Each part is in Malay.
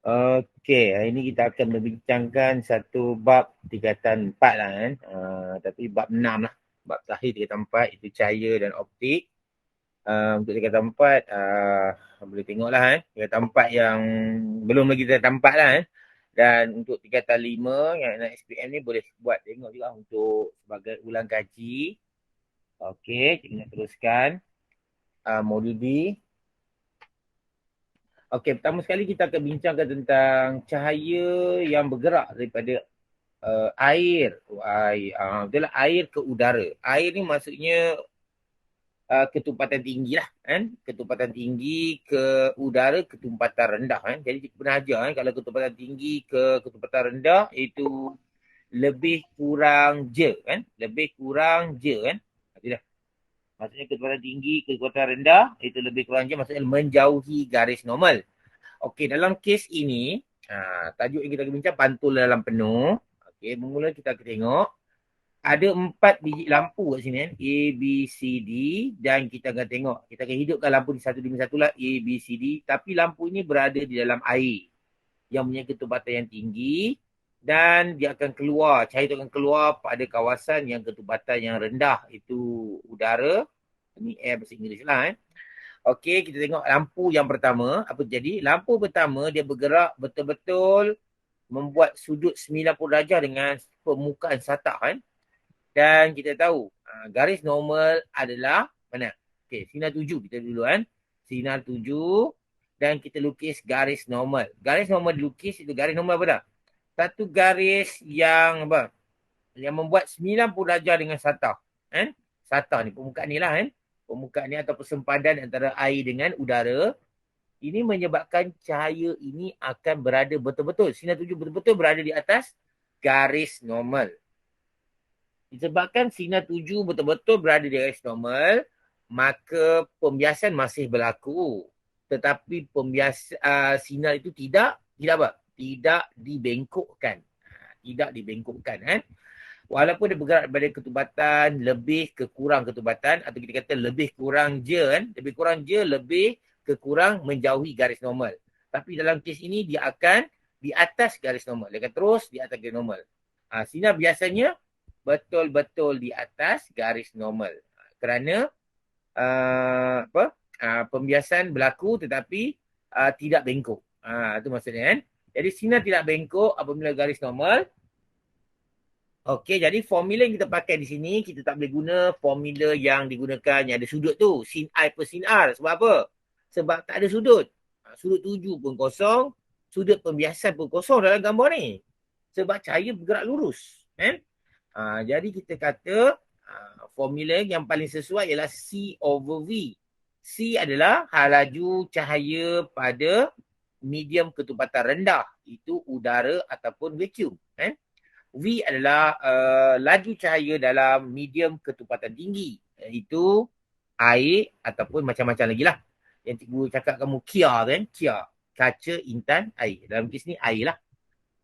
Okey, hari ini kita akan membincangkan satu bab tingkatan 4 lah kan. Tapi bab 6 lah. Bab terakhir tingkatan 4 itu cahaya dan optik. Untuk tingkatan 4, boleh tengoklah kan. Tingkatan 4 yang belum lagi tingkatan 4 lah kan. Dan untuk tingkatan 5 yang nak SPM ni boleh buat tengok juga untuk sebagai ulang kaji. Okey, kita nak teruskan modul B. Okey, pertama sekali kita akan bincangkan tentang cahaya yang bergerak daripada air. Betul lah, air ke udara. Air ni maksudnya ketumpatan tinggi lah kan. Ketumpatan tinggi ke udara, ketumpatan rendah kan. Jadi kita pernah ajar kan, kalau ketumpatan tinggi ke ketumpatan rendah itu lebih kurang je kan. Lebih kurang je kan. Tidak. Maksudnya ketumpatan tinggi ke ketumpatan rendah itu lebih kurang je, maksudnya menjauhi garis normal. Okey, dalam kes ini, tajuk yang kita akan bincang pantul dalam penuh. Okey, bermula kita akan tengok ada 4 biji lampu kat sini kan. A, B, C, D. Dan kita akan tengok. Kita akan hidupkan lampu di satu demi satu lah. A, B, C, D. Tapi lampu ini berada di dalam air. Yang punya ketumpatan yang tinggi. Dan dia akan keluar. Cahaya itu akan keluar pada kawasan yang ketumpatan yang rendah. Itu udara. Ini air bahasa Inggeris lah kan. Okey, kita tengok lampu yang pertama. Apa jadi? Lampu pertama dia bergerak betul-betul membuat sudut 90 darjah dengan permukaan satak kan. Dan kita tahu garis normal adalah mana? Okey, sinar 7 kita dulu kan. Sinar 7 dan kita lukis garis normal. Garis normal dilukis itu garis normal apa dah? Satu garis yang apa? Yang membuat 90 darjah dengan satar. Kan? Satar ni permukaan ni lah kan. Permukaan ni atau persempadan antara air dengan udara. Ini menyebabkan cahaya ini akan berada betul-betul. Sinar 7 betul-betul berada di atas garis normal. Disebabkan sinar 7 betul-betul berada di garis normal, maka pembiasan masih berlaku. Tetapi sinar itu tidak apa? Tidak dibengkokkan. Tidak dibengkokkan kan. Walaupun dia bergerak daripada ketubatan lebih ke kurang ketubatan, atau kita kata lebih kurang je kan. Lebih kurang je, lebih ke kurang menjauhi garis normal. Tapi dalam kes ini dia akan di atas garis normal. Dia akan terus di atas garis normal. Sinar biasanya betul-betul di atas garis normal. Kerana pembiasan berlaku tetapi tidak bengkok. Itu maksudnya kan. Jadi sinar tidak bengkok apabila garis normal. Okey, jadi formula yang kita pakai di sini, kita tak boleh guna formula yang digunakan yang ada sudut tu. Sin I per sin R. Sebab apa? Sebab tak ada sudut. Sudut 7 pun kosong. Sudut pembiasan pun kosong dalam gambar ni. Sebab cahaya bergerak lurus. Kan? Jadi kita kata formula yang paling sesuai ialah C over V. C adalah laju cahaya pada medium ketumpatan rendah. Itu udara ataupun vacuum. Kan? V adalah laju cahaya dalam medium ketumpatan tinggi. Iaitu air ataupun macam-macam lagi lah. Yang cikgu cakap kamu Kia kan? Kia. Kaca, intan, air. Dalam kes ni air lah.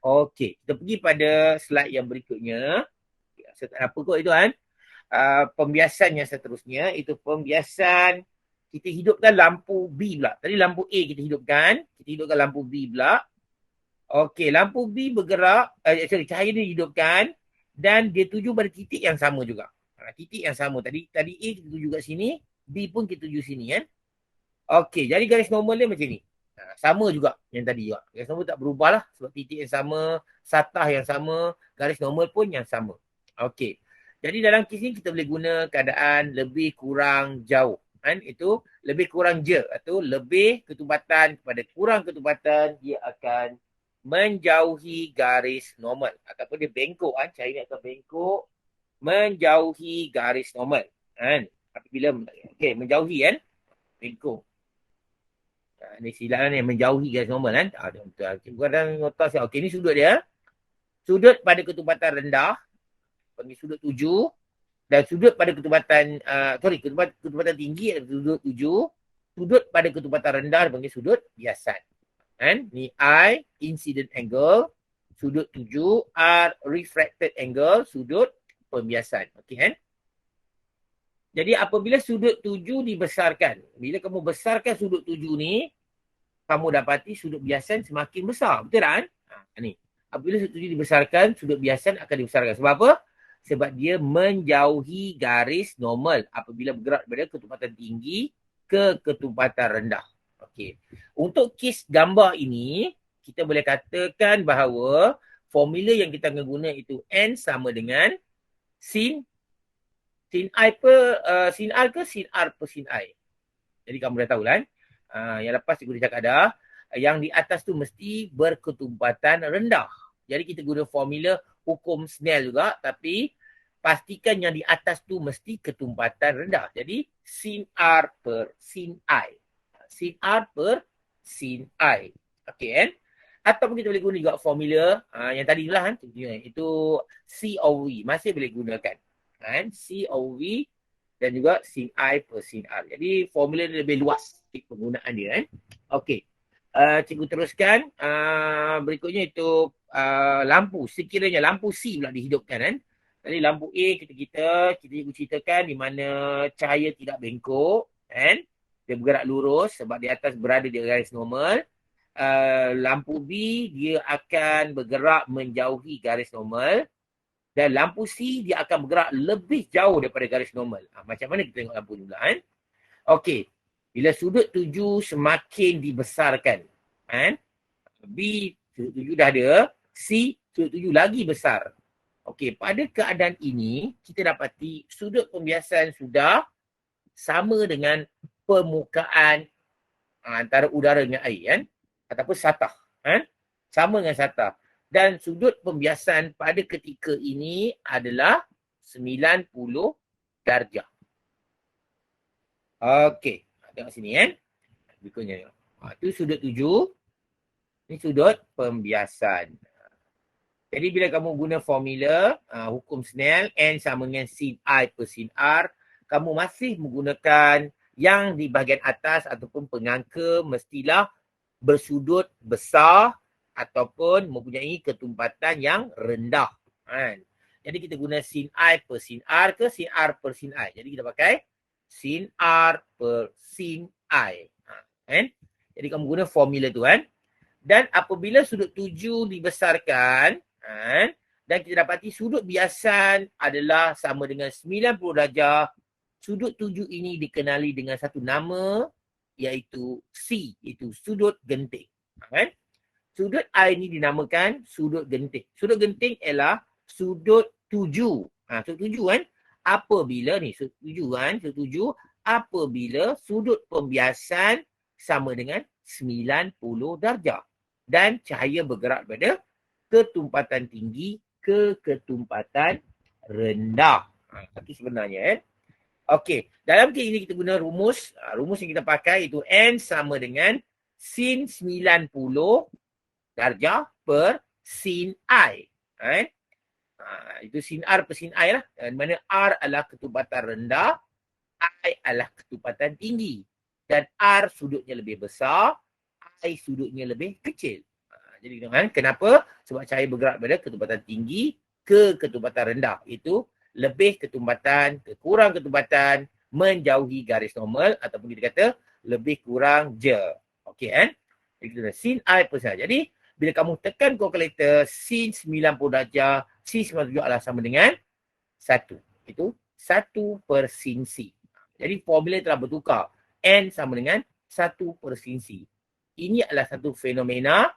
Okey. Kita pergi pada slide yang berikutnya. Saya tak apa kot itu kan. Pembiasan yang seterusnya. Itu pembiasan kita hidupkan lampu B pula. Tadi lampu A kita hidupkan. Kita hidupkan lampu B pula. Okey, lampu B bergerak, cahaya dia hidupkan dan dia tuju pada titik yang sama juga. Titik yang sama. Tadi A kita tuju kat sini, B pun kita tuju sini kan. Okey, jadi garis normal dia macam ni. Sama juga yang tadi juga. Garis normal tak berubah lah sebab titik yang sama, satah yang sama, garis normal pun yang sama. Okey. Jadi dalam kes ni kita boleh guna keadaan lebih kurang jauh. Kan? Itu lebih kurang je atau lebih ketumpatan kepada kurang ketumpatan dia akan menjauhi garis normal ataupun dia bengkok kan, cahaya ni akan bengkok menjauhi garis normal kan. Apabila menjauhi kan, bengkok. Ni silap ni menjauhi garis normal kan. Betul. Kadang notas okey ni sudut dia. Sudut pada ketumpatan rendah panggil sudut 7 dan sudut pada ketumpatan ketumpatan tinggi adalah sudut 7. Sudut pada ketumpatan rendah panggil sudut biasan. Kan? Ni I incident angle, sudut 7, R refracted angle, sudut pembiasan. Okey kan? Jadi apabila sudut 7 dibesarkan, bila kamu besarkan sudut 7 ni, kamu dapati sudut biasan semakin besar. Betul tak kan? Ni. Apabila sudut tujuh dibesarkan, sudut biasan akan dibesarkan. Sebab apa? Sebab dia menjauhi garis normal apabila bergerak daripada ketumpatan tinggi ke ketumpatan rendah. Okey. Untuk kes gambar ini, kita boleh katakan bahawa formula yang kita akan guna itu N sama dengan sin I per sin R ke sin R per sin I. Jadi kamu dah tahu kan. Yang lepas cikgu dah cakap dah, yang di atas tu mesti berketumpatan rendah. Jadi kita guna formula hukum Snell juga, tapi pastikan yang di atas tu mesti ketumpatan rendah. Jadi sin R per sin I. Sin R per sin I. Okey kan? Ataupun kita boleh guna juga formula yang tadi lah kan. Itu C over V. Masih boleh gunakan. Kan? C over V dan juga sin I per sin R. Jadi formula ni lebih luas penggunaan dia kan. Okey. Cikgu teruskan. Berikutnya itu lampu. Sekiranya lampu C pula dihidupkan kan. Tadi lampu A kita cikgu ceritakan di mana cahaya tidak bengkok kan. Dia bergerak lurus sebab di atas berada di garis normal. Lampu B dia akan bergerak menjauhi garis normal. Dan lampu C dia akan bergerak lebih jauh daripada garis normal. Macam mana kita tengok lampu ni pula kan? Okey. Bila sudut tuju semakin dibesarkan. Kan? B sudut tuju dah ada. C sudut tuju lagi besar. Okey. Pada keadaan ini, kita dapati sudut pembiasan sudah sama dengan permukaan antara udara dengan air. Kan? Ataupun satah. Kan? Sama dengan satah. Dan sudut pembiasan pada ketika ini adalah 90 darjah. Okey. Tengok sini kan. Berikutnya. Itu sudut tuju. Ini sudut pembiasan. Jadi bila kamu guna formula hukum Snell, N sama dengan sin I per sin R, kamu masih menggunakan yang di bahagian atas ataupun pengangka mestilah bersudut besar ataupun mempunyai ketumpatan yang rendah. Kan? Jadi kita guna sin I per sin R ke sin R per sin I. Jadi kita pakai sin R per sin I. Kan? Jadi kamu guna formula tu kan. Dan apabila sudut tuju dibesarkan, kan? Dan kita dapati sudut biasan adalah sama dengan 90 darjah. Sudut tuju ini dikenali dengan satu nama iaitu C, iaitu sudut genting. Kan? Sudut I ini dinamakan sudut genting. Sudut genting ialah sudut tuju. Sudut tuju kan. Apabila ni sudut tuju kan. Sudut tuju apabila sudut pembiasan sama dengan 90 darjah. Dan cahaya bergerak pada ketumpatan tinggi ke ketumpatan rendah. Itu sebenarnya kan. Okey. Dalam kes ini kita guna rumus. Rumus yang kita pakai itu N sama dengan sin 90 darjah per sin I. Itu sin R per sin I lah. Di mana R adalah ketumpatan rendah, I adalah ketumpatan tinggi. Dan R sudutnya lebih besar, I sudutnya lebih kecil. Jadi kan, kenapa? Sebab cahaya bergerak pada ketumpatan tinggi ke ketumpatan rendah. Itu lebih ketumpatan, kurang ketumpatan, menjauhi garis normal ataupun kita kata lebih kurang je. Okey kan? Jadi kita sin I per sin I. Jadi bila kamu tekan kalkulator sin 90 darjah, sin 97 adalah sama dengan 1. Itu 1 per sin C. Jadi formula telah bertukar. N sama dengan 1 per sin C. Ini adalah satu fenomena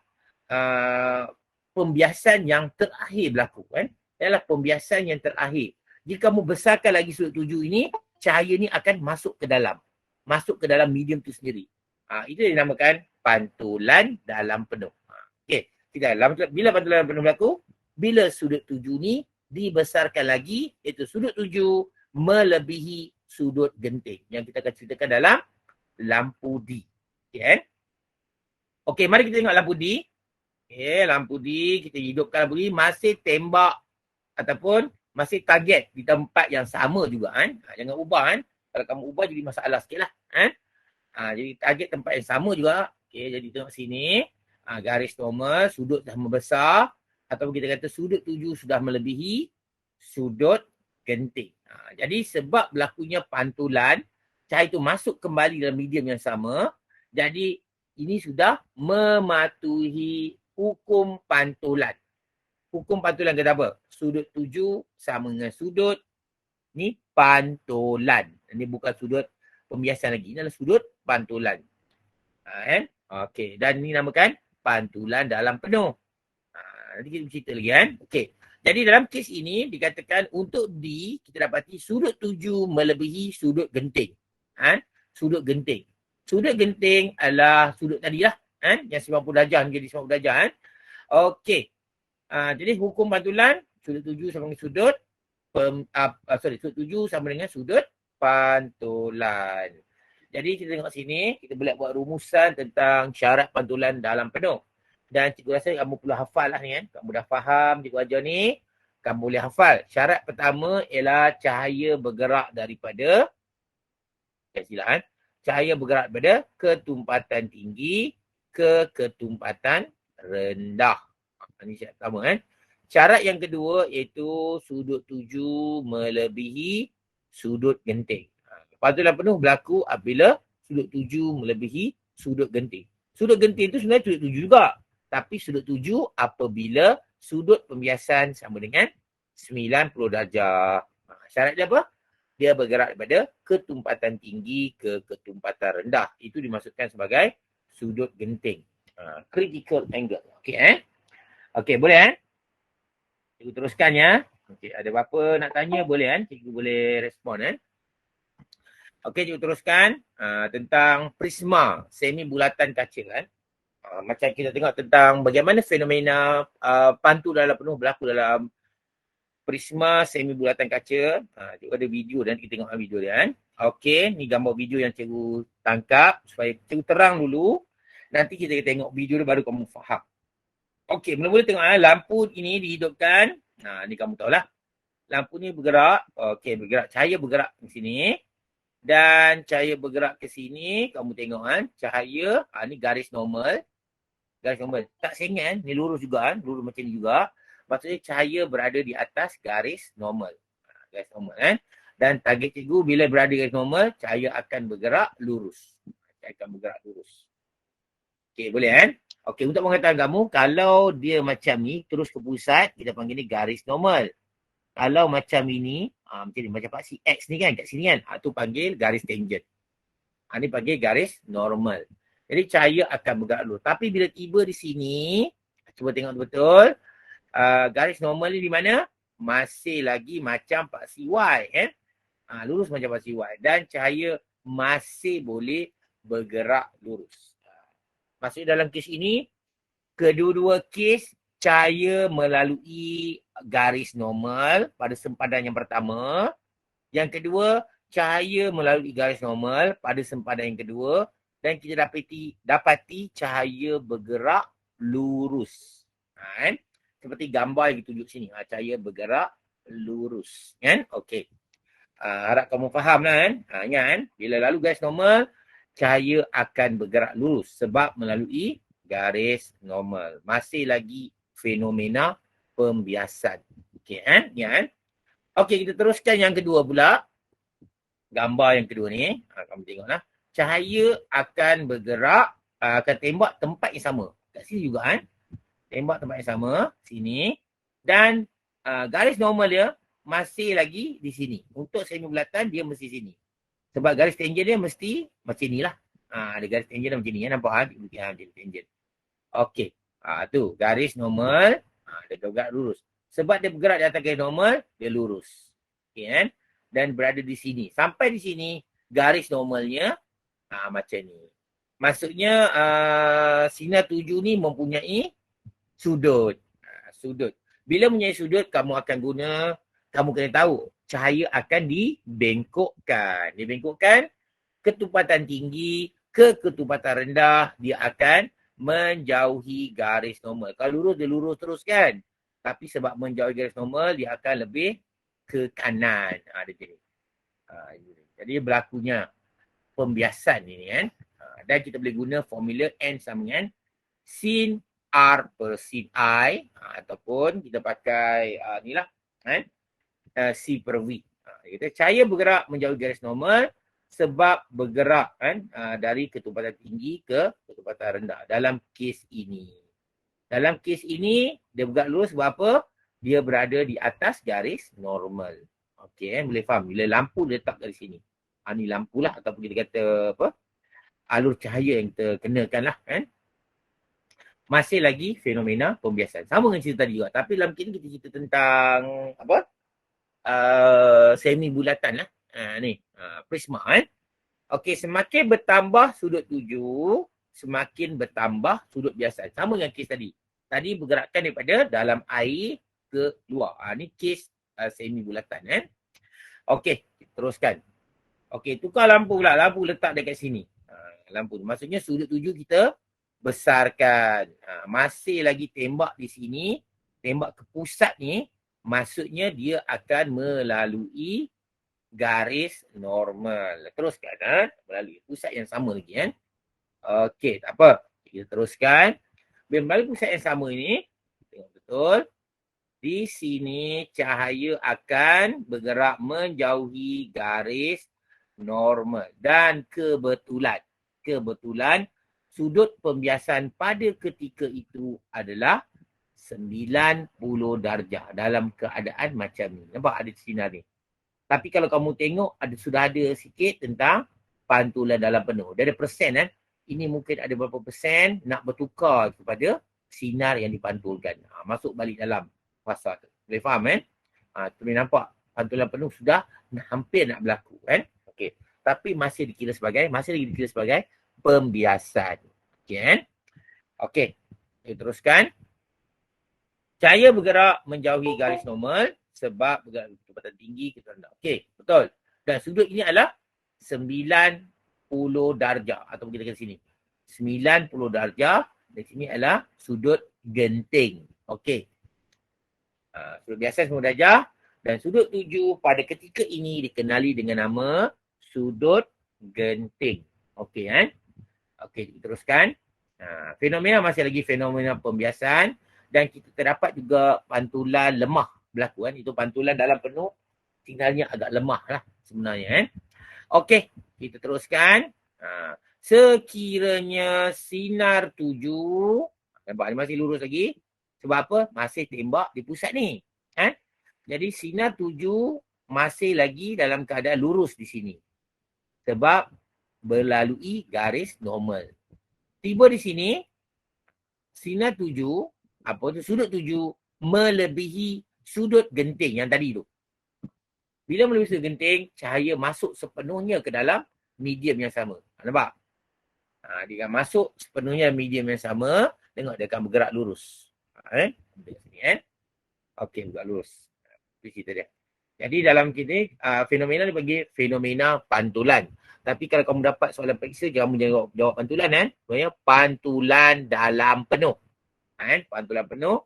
pembiasan yang terakhir berlaku kan. Ialah pembiasan yang terakhir. Jika kamu besarkan lagi sudut tuju ini, cahaya ni akan masuk ke dalam. Masuk ke dalam medium tu sendiri. Itu yang dinamakan pantulan dalam penuh. Okey, bila pantulan dalam penuh berlaku? Bila sudut tuju ni dibesarkan lagi, iaitu sudut tuju melebihi sudut genting. Yang kita akan ceritakan dalam lampu D. Okey kan? Okey, mari kita tengok lampu D. Okey, lampu D, kita hidupkan lampu D, masih tembak ataupun masih target di tempat yang sama juga kan. Jangan ubah kan. Kalau kamu ubah jadi masalah sikit lah kan. Jadi target tempat yang sama juga. Okey, jadi tengok sini. Garis normal, sudut dah membesar. Ataupun kita kata sudut tuju sudah melebihi sudut genting. Jadi sebab berlakunya pantulan, cahaya itu masuk kembali dalam medium yang sama. Jadi ini sudah mematuhi hukum pantulan. Hukum pantulan kata apa? Sudut tuju sama dengan sudut ni pantulan. Ini bukan sudut pembiasan lagi. Ini adalah sudut pantulan. Kan? Okey. Dan ini namakan pantulan dalam penuh. Nanti kita cerita lagi kan. Okey. Jadi dalam kes ini dikatakan untuk D kita dapati sudut tuju melebihi sudut genting. Sudut genting. Sudut genting adalah sudut tadi lah. Yang 90 darjah menjadi 90 darjah. Okey. Jadi hukum pantulan sudut tuju sama dengan sudut sudut tuju sama dengan sudut pantulan. Jadi kita tengok sini, kita boleh buat rumusan tentang syarat pantulan dalam penuh. Dan cikgu rasa kamu perlu hafal lah ni kan. Kamu dah faham cikgu ajar ni, kamu boleh hafal. Syarat pertama ialah cahaya bergerak daripada, cahaya bergerak daripada ketumpatan tinggi ke ketumpatan rendah. Ini syarat pertama kan. Syarat yang kedua iaitu sudut tuju melebihi sudut genting. Pantulan penuh berlaku apabila sudut tuju melebihi sudut genting. Sudut genting itu sebenarnya sudut tuju juga. Tapi sudut tuju apabila sudut pembiasan sama dengan 90 darjah. Syarat dia apa? Dia bergerak daripada ketumpatan tinggi ke ketumpatan rendah. Itu dimaksudkan sebagai sudut genting. Critical angle. Okey Okey, boleh Cikgu teruskan ya. Okey, ada apa nak tanya boleh Cikgu boleh respon Okey, cikgu teruskan tentang prisma semi bulatan kaca macam kita tengok tentang bagaimana fenomena pantul dalam penuh berlaku dalam prisma semi bulatan kaca. Cikgu ada video dan kita tengok video dia Okey, ni gambar video yang cikgu tangkap supaya cikgu terang dulu. Nanti kita tengok video dia baru kamu faham. Okey, mula-mula tengok lampu ini dihidupkan. Ni kamu tahulah. Lampu ni bergerak. Okey, bergerak. Cahaya bergerak di sini. Dan cahaya bergerak ke sini, kamu tengok cahaya, ni garis normal. Garis normal. Tak sengit ni lurus juga lurus macam ni juga. Maksudnya cahaya berada di atas garis normal. Garis normal Dan target cikgu bila berada di garis normal, cahaya akan bergerak lurus. Cahaya akan bergerak lurus. Okey, boleh Okey, untuk pengetahuan kamu, kalau dia macam ni, terus ke pusat, kita panggil ni garis normal. Kalau macam ini, macam ni, macam si X ni kan, kat sini kan, tu panggil garis tangent. Ni panggil garis normal. Jadi cahaya akan bergerak dulu. Tapi bila tiba di sini, cuba tengok betul, garis normal ni di mana? Masih lagi macam paksi Y. Lurus macam paksi Y. Dan cahaya masih boleh bergerak lurus. Maksudnya dalam kes ini, kedua-dua kes cahaya melalui garis normal pada sempadan yang pertama. Yang kedua, cahaya melalui garis normal pada sempadan yang kedua. Dan kita dapati cahaya bergerak lurus. Seperti gambar yang ditunjuk sini. Cahaya bergerak lurus. Okey. Harap kamu faham lah ingat bila lalu garis normal, cahaya akan bergerak lurus sebab melalui garis normal. Masih lagi fenomena pembiasan. Okey Okey, kita teruskan yang kedua pula. Gambar yang kedua ni, kamu tengoklah. Cahaya akan bergerak, akan tembak tempat yang sama. Kat sini juga Tembak tempat yang sama, sini. Dan garis normal dia masih lagi di sini. Untuk semi bulatan dia mesti sini. Sebab garis tangent dia mesti macam ni lah. Ada garis tangent dia macam ni. Nampak garis tangent. Okey. Tu garis normal. Dia bergerak lurus. Sebab dia bergerak di atas garis normal, dia lurus. Okey Dan berada di sini. Sampai di sini, garis normalnya macam ni. Maksudnya sinar tuju ni mempunyai sudut. Sudut. Bila mempunyai sudut, kamu kena tahu cahaya akan dibengkokkan. Dibengkokkan ketumpatan tinggi ke ketumpatan rendah, dia akan menjauhi garis normal. Kalau lurus, dia lurus terus kan. Tapi sebab menjauhi garis normal, dia akan lebih ke kanan. Jadi berlakunya pembiasan ini Dan kita boleh guna formula N sama dengan sin R per sin I. Ataupun kita pakai C per V. Kita cahaya bergerak menjauhi garis normal sebab bergerak kan dari ketumpatan tinggi ke ketumpatan rendah dalam kes ini. Dalam kes ini dia bergerak lurus sebab apa? Dia berada di atas garis normal. Okey, boleh faham bila lampu letak dari sini. Ni lampu lah ataupun kita kata apa? Alur cahaya yang kita kenakan lah kan. Masih lagi fenomena pembiasan. Sama dengan cerita tadi juga. Tapi dalam kes ni kita cerita tentang apa? Semi bulatan lah. Prisma kan. Okey, semakin bertambah sudut tuju, semakin bertambah sudut biasan. Sama dengan kes tadi. Tadi bergerakkan daripada dalam air ke luar. Ni kes semi bulatan kan. Okey, teruskan. Okey, tukar lampu pula. Lampu letak dekat sini. Lampu tu. Maksudnya sudut tuju kita besarkan. Masih lagi tembak di sini. Tembak ke pusat ni. Maksudnya dia akan melalui garis normal. Teruskan melalui pusat yang sama lagi kan. Okey, tak apa. Kita teruskan. Melalui pusat yang sama ini, tengok betul. Di sini cahaya akan bergerak menjauhi garis normal. Dan kebetulan sudut pembiasan pada ketika itu adalah 90 darjah dalam keadaan macam ni. Nampak ada sinar ni. Tapi kalau kamu tengok sudah ada sikit tentang pantulan dalam penuh. Dia ada persen kan. Ini mungkin ada berapa persen nak bertukar kepada sinar yang dipantulkan. Masuk balik dalam fasa tu. Boleh faham kan? Tu boleh nampak pantulan penuh sudah hampir nak berlaku kan. Okey. Tapi masih lagi dikira sebagai pembiasan. Okey kan? Okey. Kita teruskan. Cahaya bergerak menjauhi garis normal sebab bergerak kecepatan tinggi kita rendah. Okey, betul. Dan sudut ini adalah 90 darjah ataupun kita kata sini. 90 darjah dan sini adalah sudut genting. Okey. Sudut biasa 90 darjah dan sudut tuju pada ketika ini dikenali dengan nama sudut genting. Okey kan? Okey, teruskan. Fenomena masih lagi fenomena pembiasan dan kita terdapat juga pantulan lemah berlaku kan. Itu pantulan dalam penuh signalnya agak lemah lah sebenarnya kan. Okey, kita teruskan. Sekiranya sinar tuju, nampak ni masih lurus lagi. Sebab apa? Masih tembak di pusat ni. Jadi sinar tuju masih lagi dalam keadaan lurus di sini. Sebab melalui garis normal. Tiba di sini, sinar tuju, sudut tuju melebihi sudut genting yang tadi tu. Bila melebihi sudut genting, cahaya masuk sepenuhnya ke dalam medium yang sama. Nampak? Dia akan masuk sepenuhnya medium yang sama. Tengok dia akan bergerak lurus. Okey, bergerak lurus. Itu cerita dia. Jadi dalam kita fenomena dipanggil fenomena pantulan. Tapi kalau kamu dapat soalan periksa, kamu jangan jawab pantulan kan. Sebenarnya pantulan dalam penuh. Pantulan penuh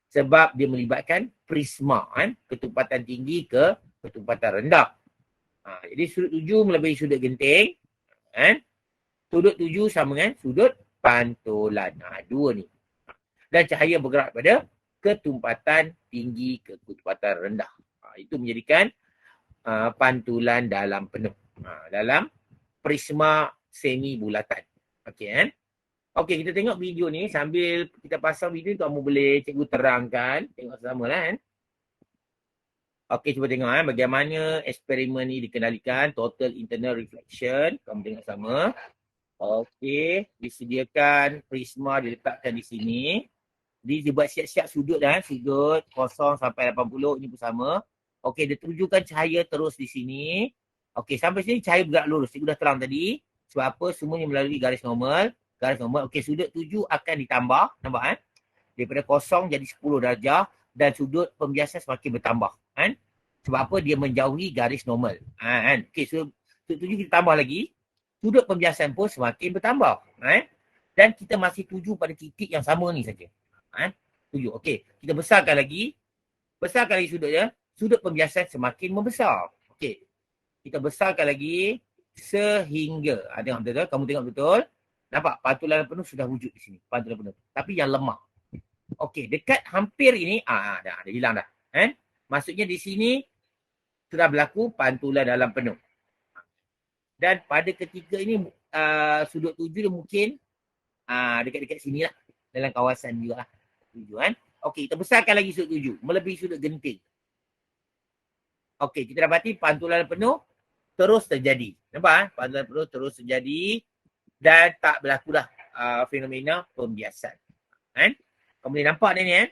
sebab dia melibatkan prisma kan. Ketumpatan tinggi ke ketumpatan rendah. Jadi sudut tuju melebihi sudut genting. Sudut tuju sama dengan sudut pantulan. Dua ni. Dan cahaya bergerak pada ketumpatan tinggi ke ketumpatan rendah. Itu menjadikan pantulan dalam penuh. Dalam prisma semi bulatan. Okey kan? Okey, kita tengok video ni sambil kita pasang video tu kamu boleh cikgu terangkan. Tengok sama lah kan. Okey, cuba tengok bagaimana eksperimen ni dikendalikan. Total internal reflection. Kamu tengok sama. Okey, disediakan prisma diletakkan di sini. Dia buat siap-siap sudut sudut 0 sampai 80 ini pun sama. Okey, dia tujukan cahaya terus di sini. Okey, sampai sini cahaya bergerak lurus. Cikgu dah terang tadi. Sebab apa? Semuanya melalui garis normal. Garis normal. Okey, sudut tuju akan ditambah. Nampak Daripada 0 jadi 10 darjah. Dan sudut pembiasan semakin bertambah. Sebab apa? Dia menjauhi garis normal. Okey, sudut tuju kita tambah lagi. Sudut pembiasan pun semakin bertambah. Dan kita masih tuju pada titik yang sama ni saja. Tuju. Okey, kita besarkan lagi. Besarkan lagi sudut dia. Sudut pembiasan semakin membesar. Okey. Kita besarkan lagi sehingga. Tengok betul-betul. Kamu tengok betul. Nampak? Pantulan penuh sudah wujud di sini. Pantulan penuh. Tapi yang lemah. Okey. Dekat hampir ini. Dah hilang dah. Maksudnya di sini sudah berlaku pantulan dalam penuh. Dan pada ketika ini sudut tuju dia mungkin dekat-dekat sini lah. Dalam kawasan juga lah. Tujuan. Okey, kita besarkan lagi sudut tuju. Melebihi sudut genting. Okey, kita dapati pantulan penuh terus terjadi. Nampak? Pantulan penuh terus terjadi dan tak berlakulah fenomena pembiasan. Kan? Kamu boleh nampak ni kan?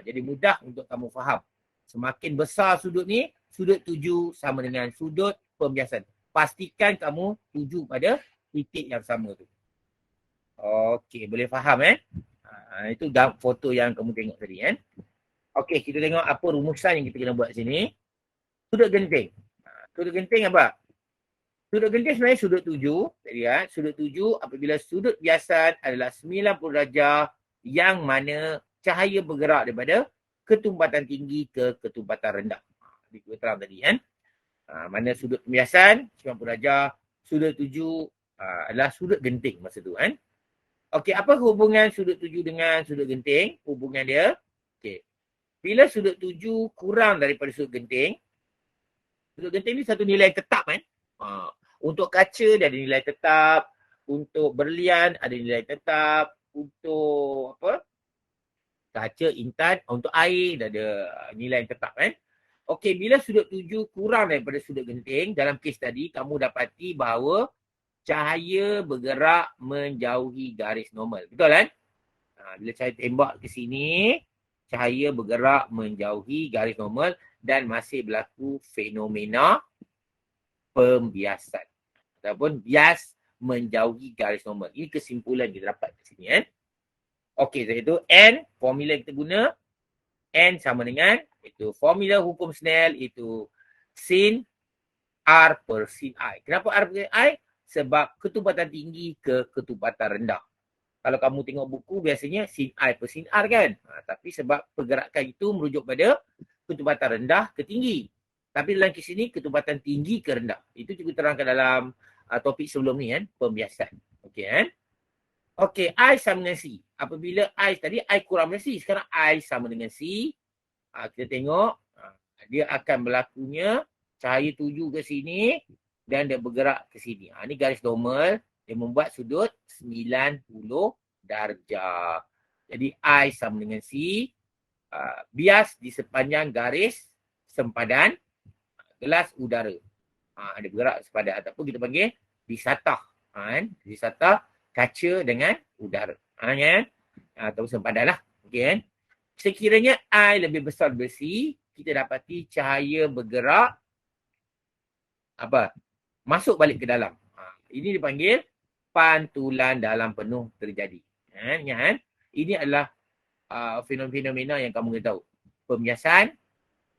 Jadi mudah untuk kamu faham. Semakin besar sudut ni, sudut tuju sama dengan sudut pembiasan. Pastikan kamu tuju pada titik yang sama tu. Okey, boleh faham itu foto yang kamu tengok tadi kan. Okey, kita tengok apa rumusan yang kita kena buat sini. Sudut genting. Sudut genting apa? Sudut genting sebenarnya sudut tuju. Tadi sudut tuju apabila sudut biasan adalah 90 darjah yang mana cahaya bergerak daripada ketumpatan tinggi ke ketumpatan rendah. Kita terang tadi kan. Mana sudut pembiasan 90 darjah, sudut tuju adalah sudut genting masa tu kan. Okey, apa hubungan sudut tuju dengan sudut genting? Hubungan dia, okey. Bila sudut tuju kurang daripada sudut genting ni satu nilai tetap kan. Untuk kaca dia ada nilai tetap, untuk berlian ada nilai tetap, untuk apa? Kaca, intan, untuk air dia ada nilai yang tetap kan. Okey, bila sudut tuju kurang daripada sudut genting, dalam kes tadi kamu dapati bahawa cahaya bergerak menjauhi garis normal. Betul kan? Bila cahaya tembak ke sini, cahaya bergerak menjauhi garis normal dan masih berlaku fenomena pembiasan. Ataupun bias menjauhi garis normal. Ini kesimpulan kita dapat di sini kan. Okey, jadi itu N, formula kita guna. N sama dengan, itu formula hukum Snell, itu sin R per sin I. Kenapa R per sin I? Sebab ketumpatan tinggi ke ketumpatan rendah. Kalau kamu tengok buku, biasanya sin I per sin R kan. Tapi sebab pergerakan itu merujuk pada ketumpatan rendah ke tinggi. Tapi dalam kes ini, ketumpatan tinggi ke rendah. Itu juga terangkan dalam topik sebelum ni kan, pembiasan. Okey kan. Okey, I sama dengan C. Apabila I tadi, I kurang dengan C. Sekarang I sama dengan C. Kita tengok, dia akan berlakunya cahaya tuju ke sini dan dia bergerak ke sini. Ini garis normal. Dia membuat sudut 90 darjah. Jadi I sama dengan C. Bias di sepanjang garis sempadan gelas udara. Dia bergerak sepadan ataupun kita panggil disatah. Disatah kaca dengan udara. Atau sempadan lah. Okay, kan? Sekiranya I lebih besar dari C, kita dapati cahaya bergerak masuk balik ke dalam. Ini dipanggil pantulan dalam penuh terjadi. Ini adalah fenomena yang kamu kena tahu. Pembiasan,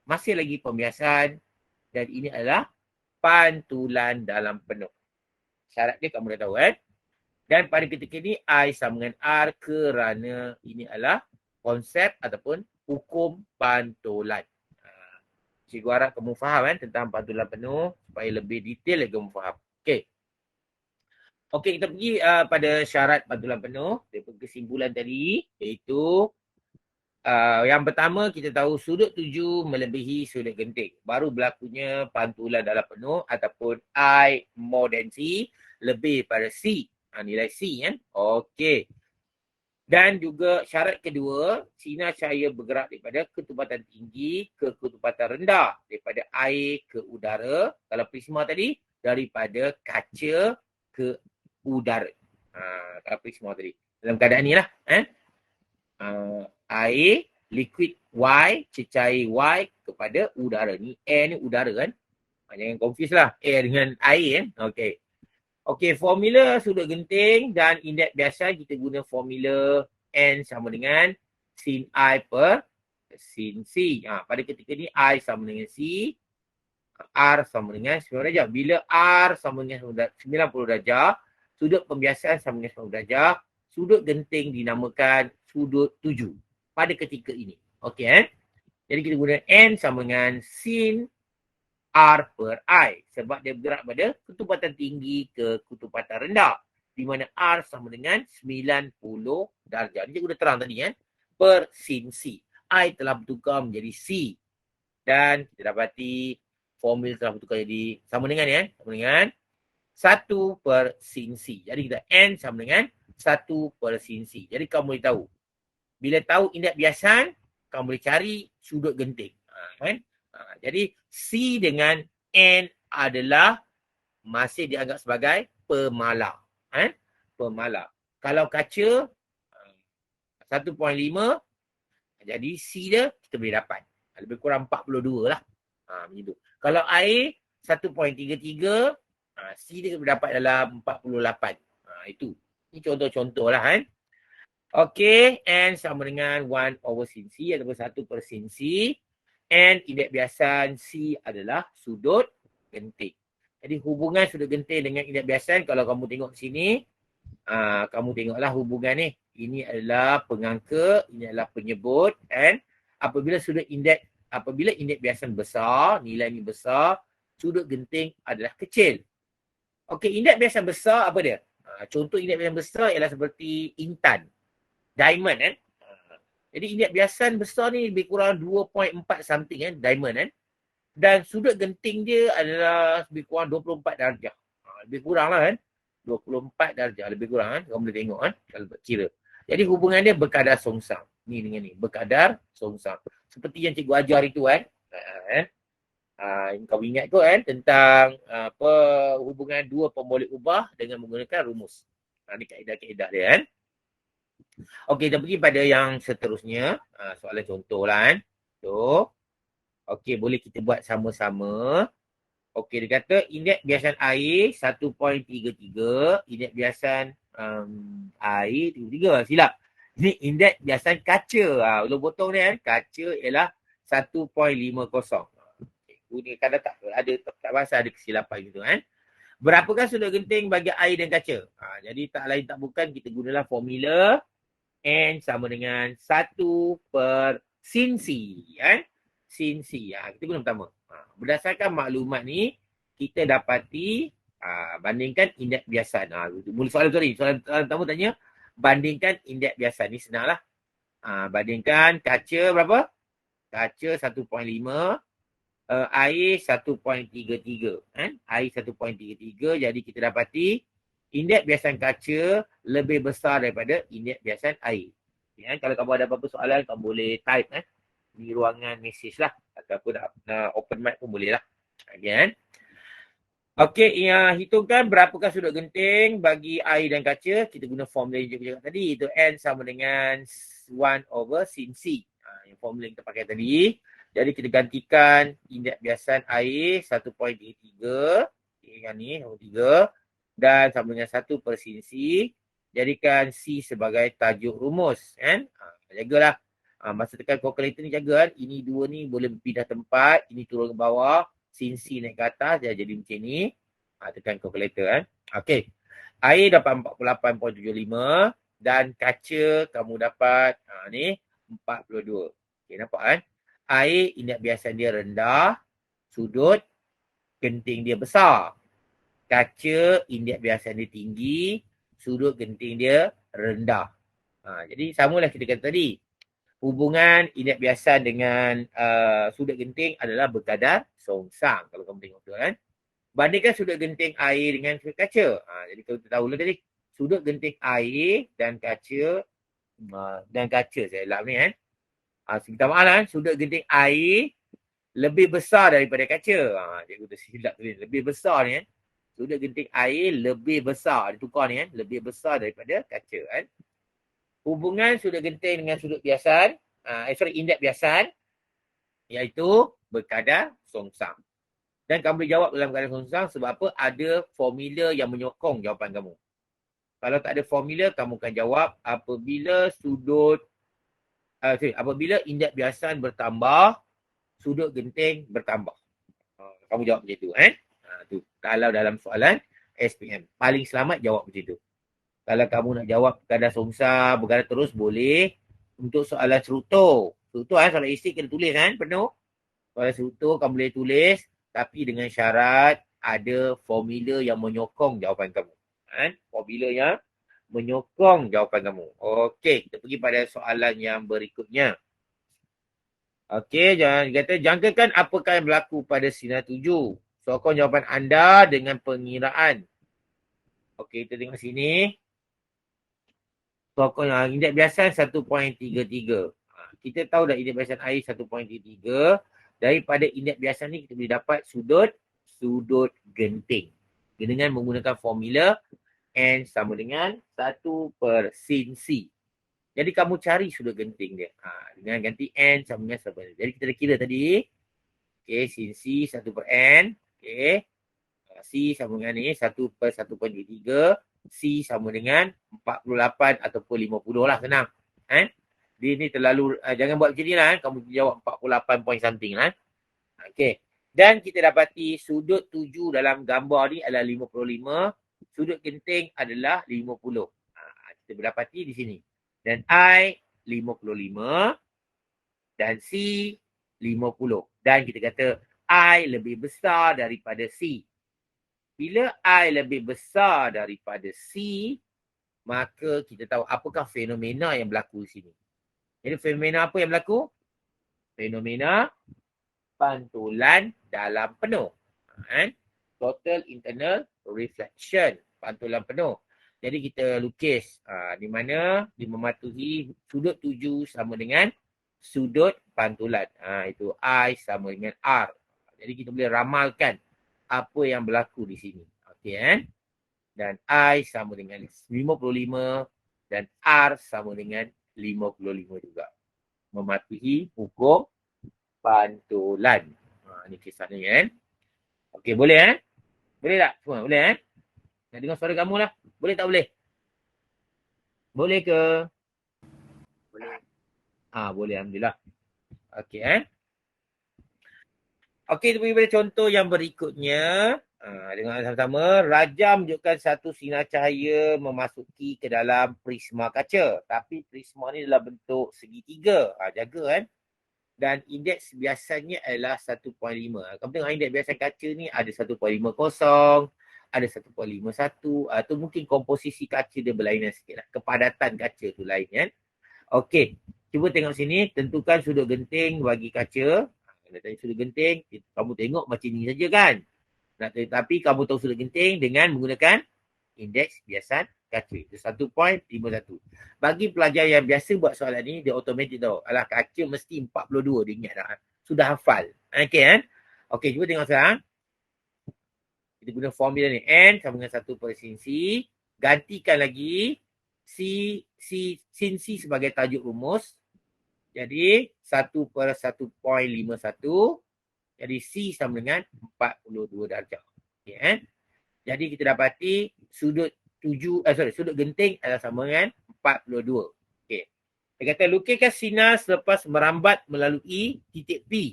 masih lagi pembiasan, dan ini adalah pantulan dalam penuh. Syarat dia kamu dah tahu kan. Dan pada ketika ini I sama dengan R kerana ini adalah konsep ataupun hukum pantulan. Cikgu harap kamu faham kan tentang pantulan penuh supaya lebih detail lagi kamu faham. Okey. Okey, kita pergi pada syarat pantulan penuh. Daripada kesimpulan tadi, iaitu yang pertama kita tahu sudut tuju melebihi sudut genting. Baru berlakunya pantulan dalam penuh ataupun I more than C lebih pada C. Nilai C kan. Okey. Dan juga syarat kedua, sinar cahaya bergerak daripada ketumpatan tinggi ke ketumpatan rendah. Daripada air ke udara. Kalau prisma tadi, daripada kaca ke udara. Kalau prisma tadi. Dalam keadaan ni lah. Air, liquid Y, cecair Y kepada udara. Ni air ni udara kan. Jangan confuse lah. Air dengan air kan. Okey. Okey, formula sudut genting dan indeks biasa kita guna formula N sama dengan sin I per sin C. Pada ketika ni I sama dengan C, R sama dengan 90 darjah. Bila R sama dengan 90 darjah, sudut pembiasan sama dengan 90 darjah, sudut genting dinamakan sudut tuju pada ketika ini. Okey kan? Jadi kita guna N sama dengan sin R per I sebab dia bergerak pada ketumpatan tinggi ke ketumpatan rendah di mana R sama dengan 90 darjah. Ini cikgu dah terang tadi kan. Per sin C. I telah bertukar menjadi C. Dan kita dapati formula telah bertukar jadi sama dengan Sama dengan 1 per sin C. Jadi kita N sama dengan 1 per sin C. Jadi kamu boleh tahu. Bila tahu indeks biasan, kamu boleh cari sudut genting. Kan? Jadi C dengan N adalah masih dianggap sebagai pemalar. Pemalar. Kalau kaca 1.5, jadi C dia kita boleh dapat. Lebih kurang 42 lah. Macam tu. Kalau air 1.33, C dia boleh dapat dalam 48. Itu. Ini contoh-contoh lah kan. Okey, N sama dengan 1 over sin C ataupun 1 per sin C. And indeks biasan C adalah sudut genting. Jadi hubungan sudut genting dengan indeks biasan, kalau kamu tengok sini, kamu tengoklah hubungan ni. Ini adalah pengangka, ini adalah penyebut. And apabila indeks biasan besar, nilai ni besar, sudut genting adalah kecil. Okey, indeks biasan besar apa dia? Contoh indeks biasan besar ialah seperti intan. Diamond kan. Jadi indeks biasan besar ni lebih kurang 2.4 something kan, diamond kan. Dan sudut genting dia adalah lebih kurang 24 darjah. Lebih kurang lah kan. 24 darjah lebih kurang kan. Kamu boleh tengok kan kalau kira. Jadi hubungan dia berkadar songsang. Ni dengan ni. Berkadar songsang. Seperti yang cikgu ajar itu kan. Kau ingat kot kan tentang apa hubungan dua pemboleh ubah dengan menggunakan rumus. Ni kaedah-kaedah dia kan. Okey, kita pergi pada yang seterusnya. Soalan contoh lah kan. So, okey, boleh kita buat sama-sama. Okey, dia kata indeks biasan air 1.33. Indeks biasan air 33. Silap. Ini indeks biasan kaca. Ulur potong ni kan. Kaca ialah 1.50. Ini kadang tak ada, tak pasal ada kesilapan gitu kan. Berapakah sudut genting bagi air dan kaca? Jadi tak lain tak bukan kita gunalah formula N sama dengan 1 per sin C. Sin C. Kita guna pertama. Berdasarkan maklumat ni, kita dapati bandingkan indeks biasan. Mula soalan pertama tanya, bandingkan indeks biasan. Ni senang lah. Bandingkan kaca berapa? Kaca 1.5. Air 1.33. Air 1.33. Jadi kita dapati indeks biasan kaca lebih besar daripada indeks biasan air. Kalau kamu ada apa-apa soalan, kamu boleh type di ruangan mesej lah. Ataupun nak open mic pun boleh lah. Okey, hitungkan berapakah sudut genting bagi air dan kaca. Kita guna formula yang kita cakap tadi. Itu N sama dengan 1 over sin C. Yang formula yang kita pakai tadi. Jadi kita gantikan indeks biasan air 1.33. Yang ni, 3. Dan sama dengan 1 per sin C. Jadikan C sebagai tajuk rumus. Jagalah. Masa tekan kalkulator ni jaga kan. Ini dua ni boleh berpindah tempat. Ini turun ke bawah. Sin C naik ke atas. Dia jadi macam ni. Tekan kalkulator kan. Okey. Air dapat 48.75. Dan kaca kamu dapat ni 42. Okey, nampak kan? Air indeks biasan dia rendah. Sudut genting dia besar. Kaca indeks biasan dia tinggi. Sudut genting dia rendah. Jadi samalah kita kata tadi. Hubungan indeks biasan dengan sudut genting adalah berkadar songsang. Kalau kamu tengok tu kan. Bandingkan sudut genting air dengan sudut kaca. Jadi kalau kita tahu lah tadi. Sudut genting air dan kaca. Saya elap ni kan. Kita maaf lah, sudut genting air lebih besar daripada kaca. Cikgu tu silap tulis. Lebih besar ni kan. Sudut genting air lebih besar. Dia tukar ni kan. Lebih besar daripada kaca kan. Hubungan sudut genting dengan sudut biasan. Indeks biasan. Iaitu berkadar songsang. Dan kamu boleh jawab dalam keadaan songsang sebab apa? Ada formula yang menyokong jawapan kamu. Kalau tak ada formula, kamu akan jawab apabila apabila indeks biasan bertambah, sudut genting bertambah. Kamu jawab macam tu. Tu. Kalau dalam soalan SPM. Paling selamat jawab macam tu. Kalau kamu nak jawab berkadar songsang, berkadar terus boleh. Untuk soalan struktur. Struktur soalan isi kena tulis penuh. Soalan struktur kamu boleh tulis. Tapi dengan syarat ada formula yang menyokong jawapan kamu. Formula yang menyokong jawapan kamu. Okey, kita pergi pada soalan yang berikutnya. Okey, jangkakan apakah yang berlaku pada sinar 7. Sokong jawapan anda dengan pengiraan Okey, kita tengok sini. Pokoknya indeks biasan 1.33. Kita tahu dah indeks biasan air 1.33. Daripada indeks biasan ni kita boleh dapat sudut genting. Dengan menggunakan formula N sama dengan 1/sin C. Jadi kamu cari sudut genting dia. Dengan ganti N sama dengan 1. Jadi kita dah kira tadi. Okey, sin C 1/N. Okey. C sama dengan ni 1/1.33. C sama dengan 48 ataupun 50 lah, senang. Dia ni terlalu, jangan buat macam ni lah. Kamu jawab 48 point something lah. Okey. Dan kita dapati sudut tuju dalam gambar ni adalah 55. Sudut genting adalah 50. Kita berdapati di sini. Dan I 55 dan C 50. Dan kita kata I lebih besar daripada C. Bila I lebih besar daripada C, maka kita tahu apakah fenomena yang berlaku di sini. Jadi fenomena apa yang berlaku? Fenomena pantulan dalam penuh. Total internal reflection, pantulan penuh. Jadi kita lukis di mana dia mematuhi sudut tuju sama dengan sudut pantulan. Itu I sama dengan R. Jadi kita boleh ramalkan apa yang berlaku di sini. Okey, dan I sama dengan 55 dan R sama dengan 55 juga. Mematuhi hukum pantulan. Ini kisahnya Okey, boleh Boleh tak? Semua boleh Nak dengar suara kamu lah. Boleh tak boleh? Boleh ke? Boleh. Boleh, alhamdulillah. Okey Okey, kita pergi pada contoh yang berikutnya. Dengan sama-sama, Raja menunjukkan satu sinar cahaya memasuki ke dalam prisma kaca. Tapi prisma ni dalam bentuk segitiga. Jaga Dan indeks biasanya adalah 1.5. Kamu tengok indeks biasan kaca ni ada 1.50, ada 1.51. Atau mungkin komposisi kaca dia berlainan sikit lah. Kepadatan kaca tu lain Okey, cuba tengok sini. Tentukan sudut genting bagi kaca. Nak tanya sudut genting, kamu tengok macam ni saja kan. Tapi kamu tahu sudut genting dengan menggunakan indeks biasan kaca. Itu 1.51. Bagi pelajar yang biasa buat soalan ni, dia automatik tahu. Alah, kaca mesti 42, dia ingat dah. Sudah hafal. Okey Okey, cuba tengok sekarang. Kita guna formula ni. N sama dengan 1/sin C. Gantikan lagi sin C sebagai tajuk rumus. Jadi 1/1.51. Jadi C sama dengan 42 darjah. Okay, Jadi kita dapati sudut genting adalah sama dengan 42. Okey. Dia kata lukiskan sinar selepas merambat melalui titik P.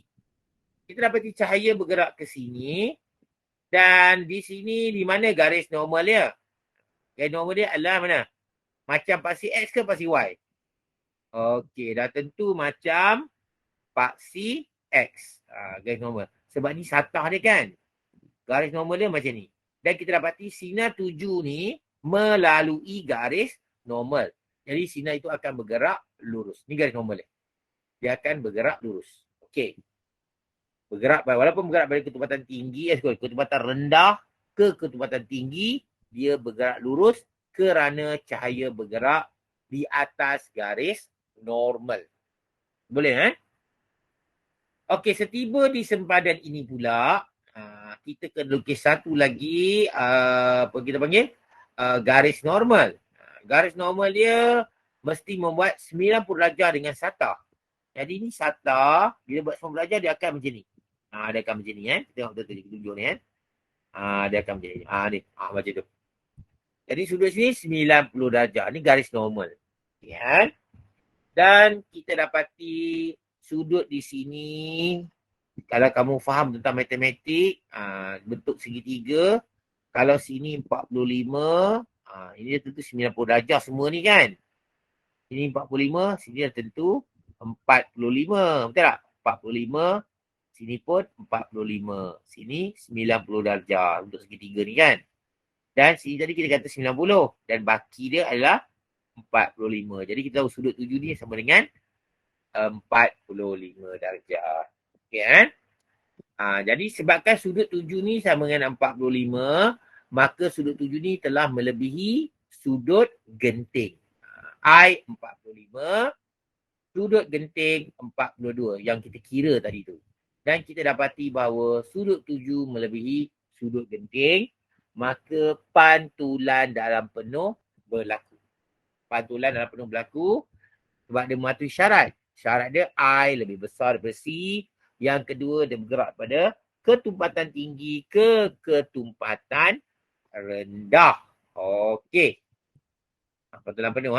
Kita dapati cahaya bergerak ke sini. Dan di sini di mana garis normal dia? Garis normal dia adalah mana? Macam paksi X ke paksi Y? Okey, dah tentu macam paksi X. Garis normal. Sebab ni satah dia kan. Garis normal dia macam ni. Dan kita dapati sinar tuju ni melalui garis normal. Jadi sinar itu akan bergerak lurus. Ni garis normal dia. Dia akan bergerak lurus. Okey. Bergerak, walaupun bergerak dari ketepatan tinggi, ketepatan rendah ke ketepatan tinggi, dia bergerak lurus kerana cahaya bergerak di atas garis normal. Boleh Okey, setiba di sempadan ini pula, kita kena lukis satu lagi, apa kita panggil? Garis normal. Garis normal dia mesti membuat 90 darjah dengan satah. Jadi ni satah, bila buat 90 darjah dia akan macam ni. Dia akan macam ni Tengok betul-betul kita tunjuk ni dia akan macam ni. Ni, macam tu. Jadi sudut sini 90 darjah. Ni garis normal. Okay, Dan kita dapati sudut di sini, kalau kamu faham tentang matematik, bentuk segitiga, kalau sini 45, ini tentu 90 darjah semua ni kan. Sini 45, sini dah tentu 45. Betul tak? 45, sini pun 45. Sini 90 darjah untuk segitiga ni kan. Dan sini tadi kita kata 90. Dan baki dia adalah 45. Jadi kita tahu sudut tuju ni sama dengan 45 darjah. Okey Jadi sebabkan sudut tuju ni sama dengan 45, maka sudut tuju ni telah melebihi sudut genting. I 45, sudut genting 42 yang kita kira tadi tu. Dan kita dapati bahawa sudut tuju melebihi sudut genting, maka pantulan dalam penuh berlaku. Pantulan dalam penuh berlaku sebab dia mematuhi syarat. Syarat dia I lebih besar daripada C. Yang kedua, dia bergerak pada ketumpatan tinggi ke ketumpatan rendah. Okey. Pantulan penuh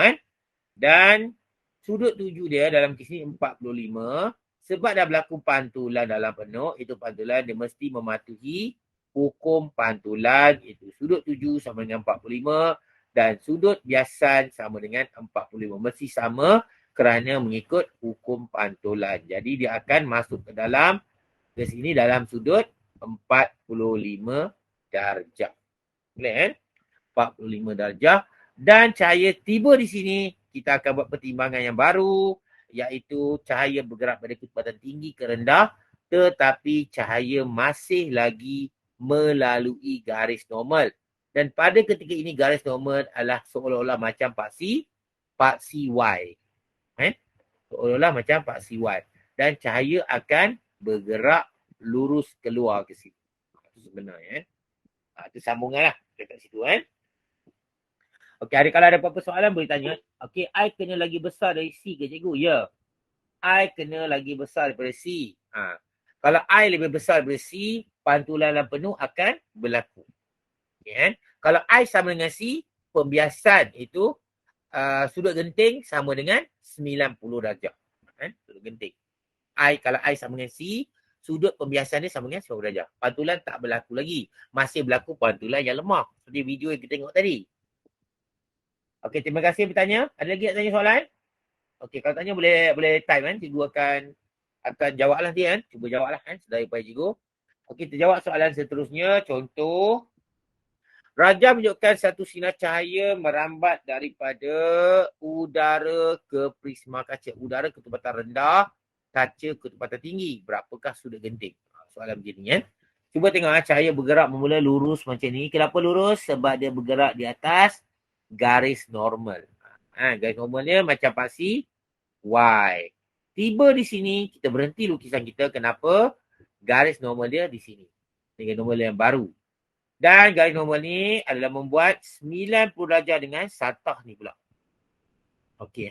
Dan sudut tuju dia dalam kes ni 45. Sebab dah berlaku pantulan dalam penuh, itu pantulan dia mesti mematuhi hukum pantulan. Itu sudut tuju sama dengan 45 dan sudut biasan sama dengan 45. Mesti sama kerana mengikut hukum pantulan. Jadi dia akan masuk ke dalam ke sini dalam sudut 45 darjah. Boleh 45 darjah. Dan cahaya tiba di sini, kita akan buat pertimbangan yang baru, iaitu cahaya bergerak pada kecepatan tinggi ke rendah, tetapi cahaya masih lagi melalui garis normal. Dan pada ketika ini garis normal adalah seolah-olah macam paksi Y. Seolah-olah macam paksi Y. Dan cahaya akan bergerak lurus keluar ke sini. Itu sebenarnya. Itu sambungan lah dekat situ Okey, kalau ada apa-apa soalan boleh tanya. Okey, I kena lagi besar dari C ke cikgu? Ya. I kena lagi besar daripada C. Kalau I lebih besar daripada C, pantulan dalam penuh akan berlaku. Okay, Kalau I sama dengan C, pembiasan itu sudut genting sama dengan 90 darjah. Sudut genting. Kalau I sama dengan C, sudut pembiasan dia sama dengan 90 darjah. Pantulan tak berlaku lagi. Masih berlaku pantulan yang lemah. Seperti video yang kita tengok tadi. Okey, terima kasih bertanya. Ada lagi nak tanya soalan? Okey, kalau tanya boleh type Cikgu akan jawablah dia Cuba jawablah sedaya upaya cikgu. Okey, kita jawab soalan seterusnya. Contoh, Raja menunjukkan satu sinar cahaya merambat daripada udara ke prisma kaca. Udara ketumpatan rendah, kaca ketumpatan tinggi. Berapakah sudut genting? Soalan begini Cuba tengok cahaya bergerak bermula lurus macam ni. Kenapa lurus? Sebab dia bergerak di atas garis normal. Garis normalnya macam paksi Y. Tiba di sini, kita berhenti lukisan kita. Kenapa? Garis normal dia di sini. Garis normal yang baru. Dan garis normal ni adalah membuat 90 darjah dengan satah ni pula. Okey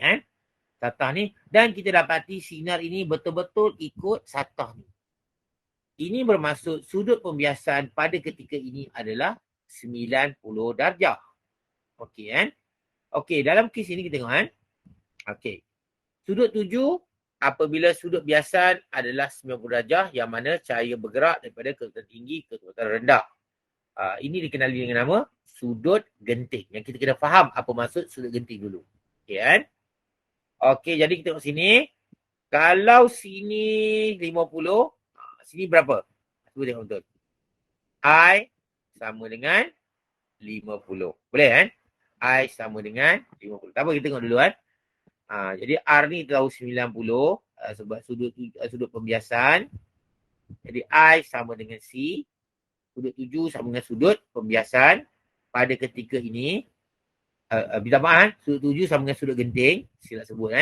satah ni. Dan kita dapati sinar ini betul-betul ikut satah ni. Ini bermaksud sudut pembiasan pada ketika ini adalah 90 darjah. Okey Okey, dalam kes ini kita tengok Okey. Sudut tuju apabila sudut biasan adalah 90 darjah yang mana cahaya bergerak daripada ketumpatan tinggi ke ketumpatan rendah. Ini dikenali dengan nama sudut genting. Yang kita kena faham apa maksud sudut genting dulu. Okey Okey, jadi kita tengok sini. Kalau sini 50, sini berapa? Cuba tengok betul. I sama dengan 50. Boleh I sama dengan 50. Tak apa, kita tengok dulu jadi R ni tahu 90 sebab sudut pembiasan. Jadi I sama dengan C. Sudut tuju sama dengan sudut pembiasan pada ketika ini. Minta maaf sudut tuju sama dengan sudut genting. Silap sebut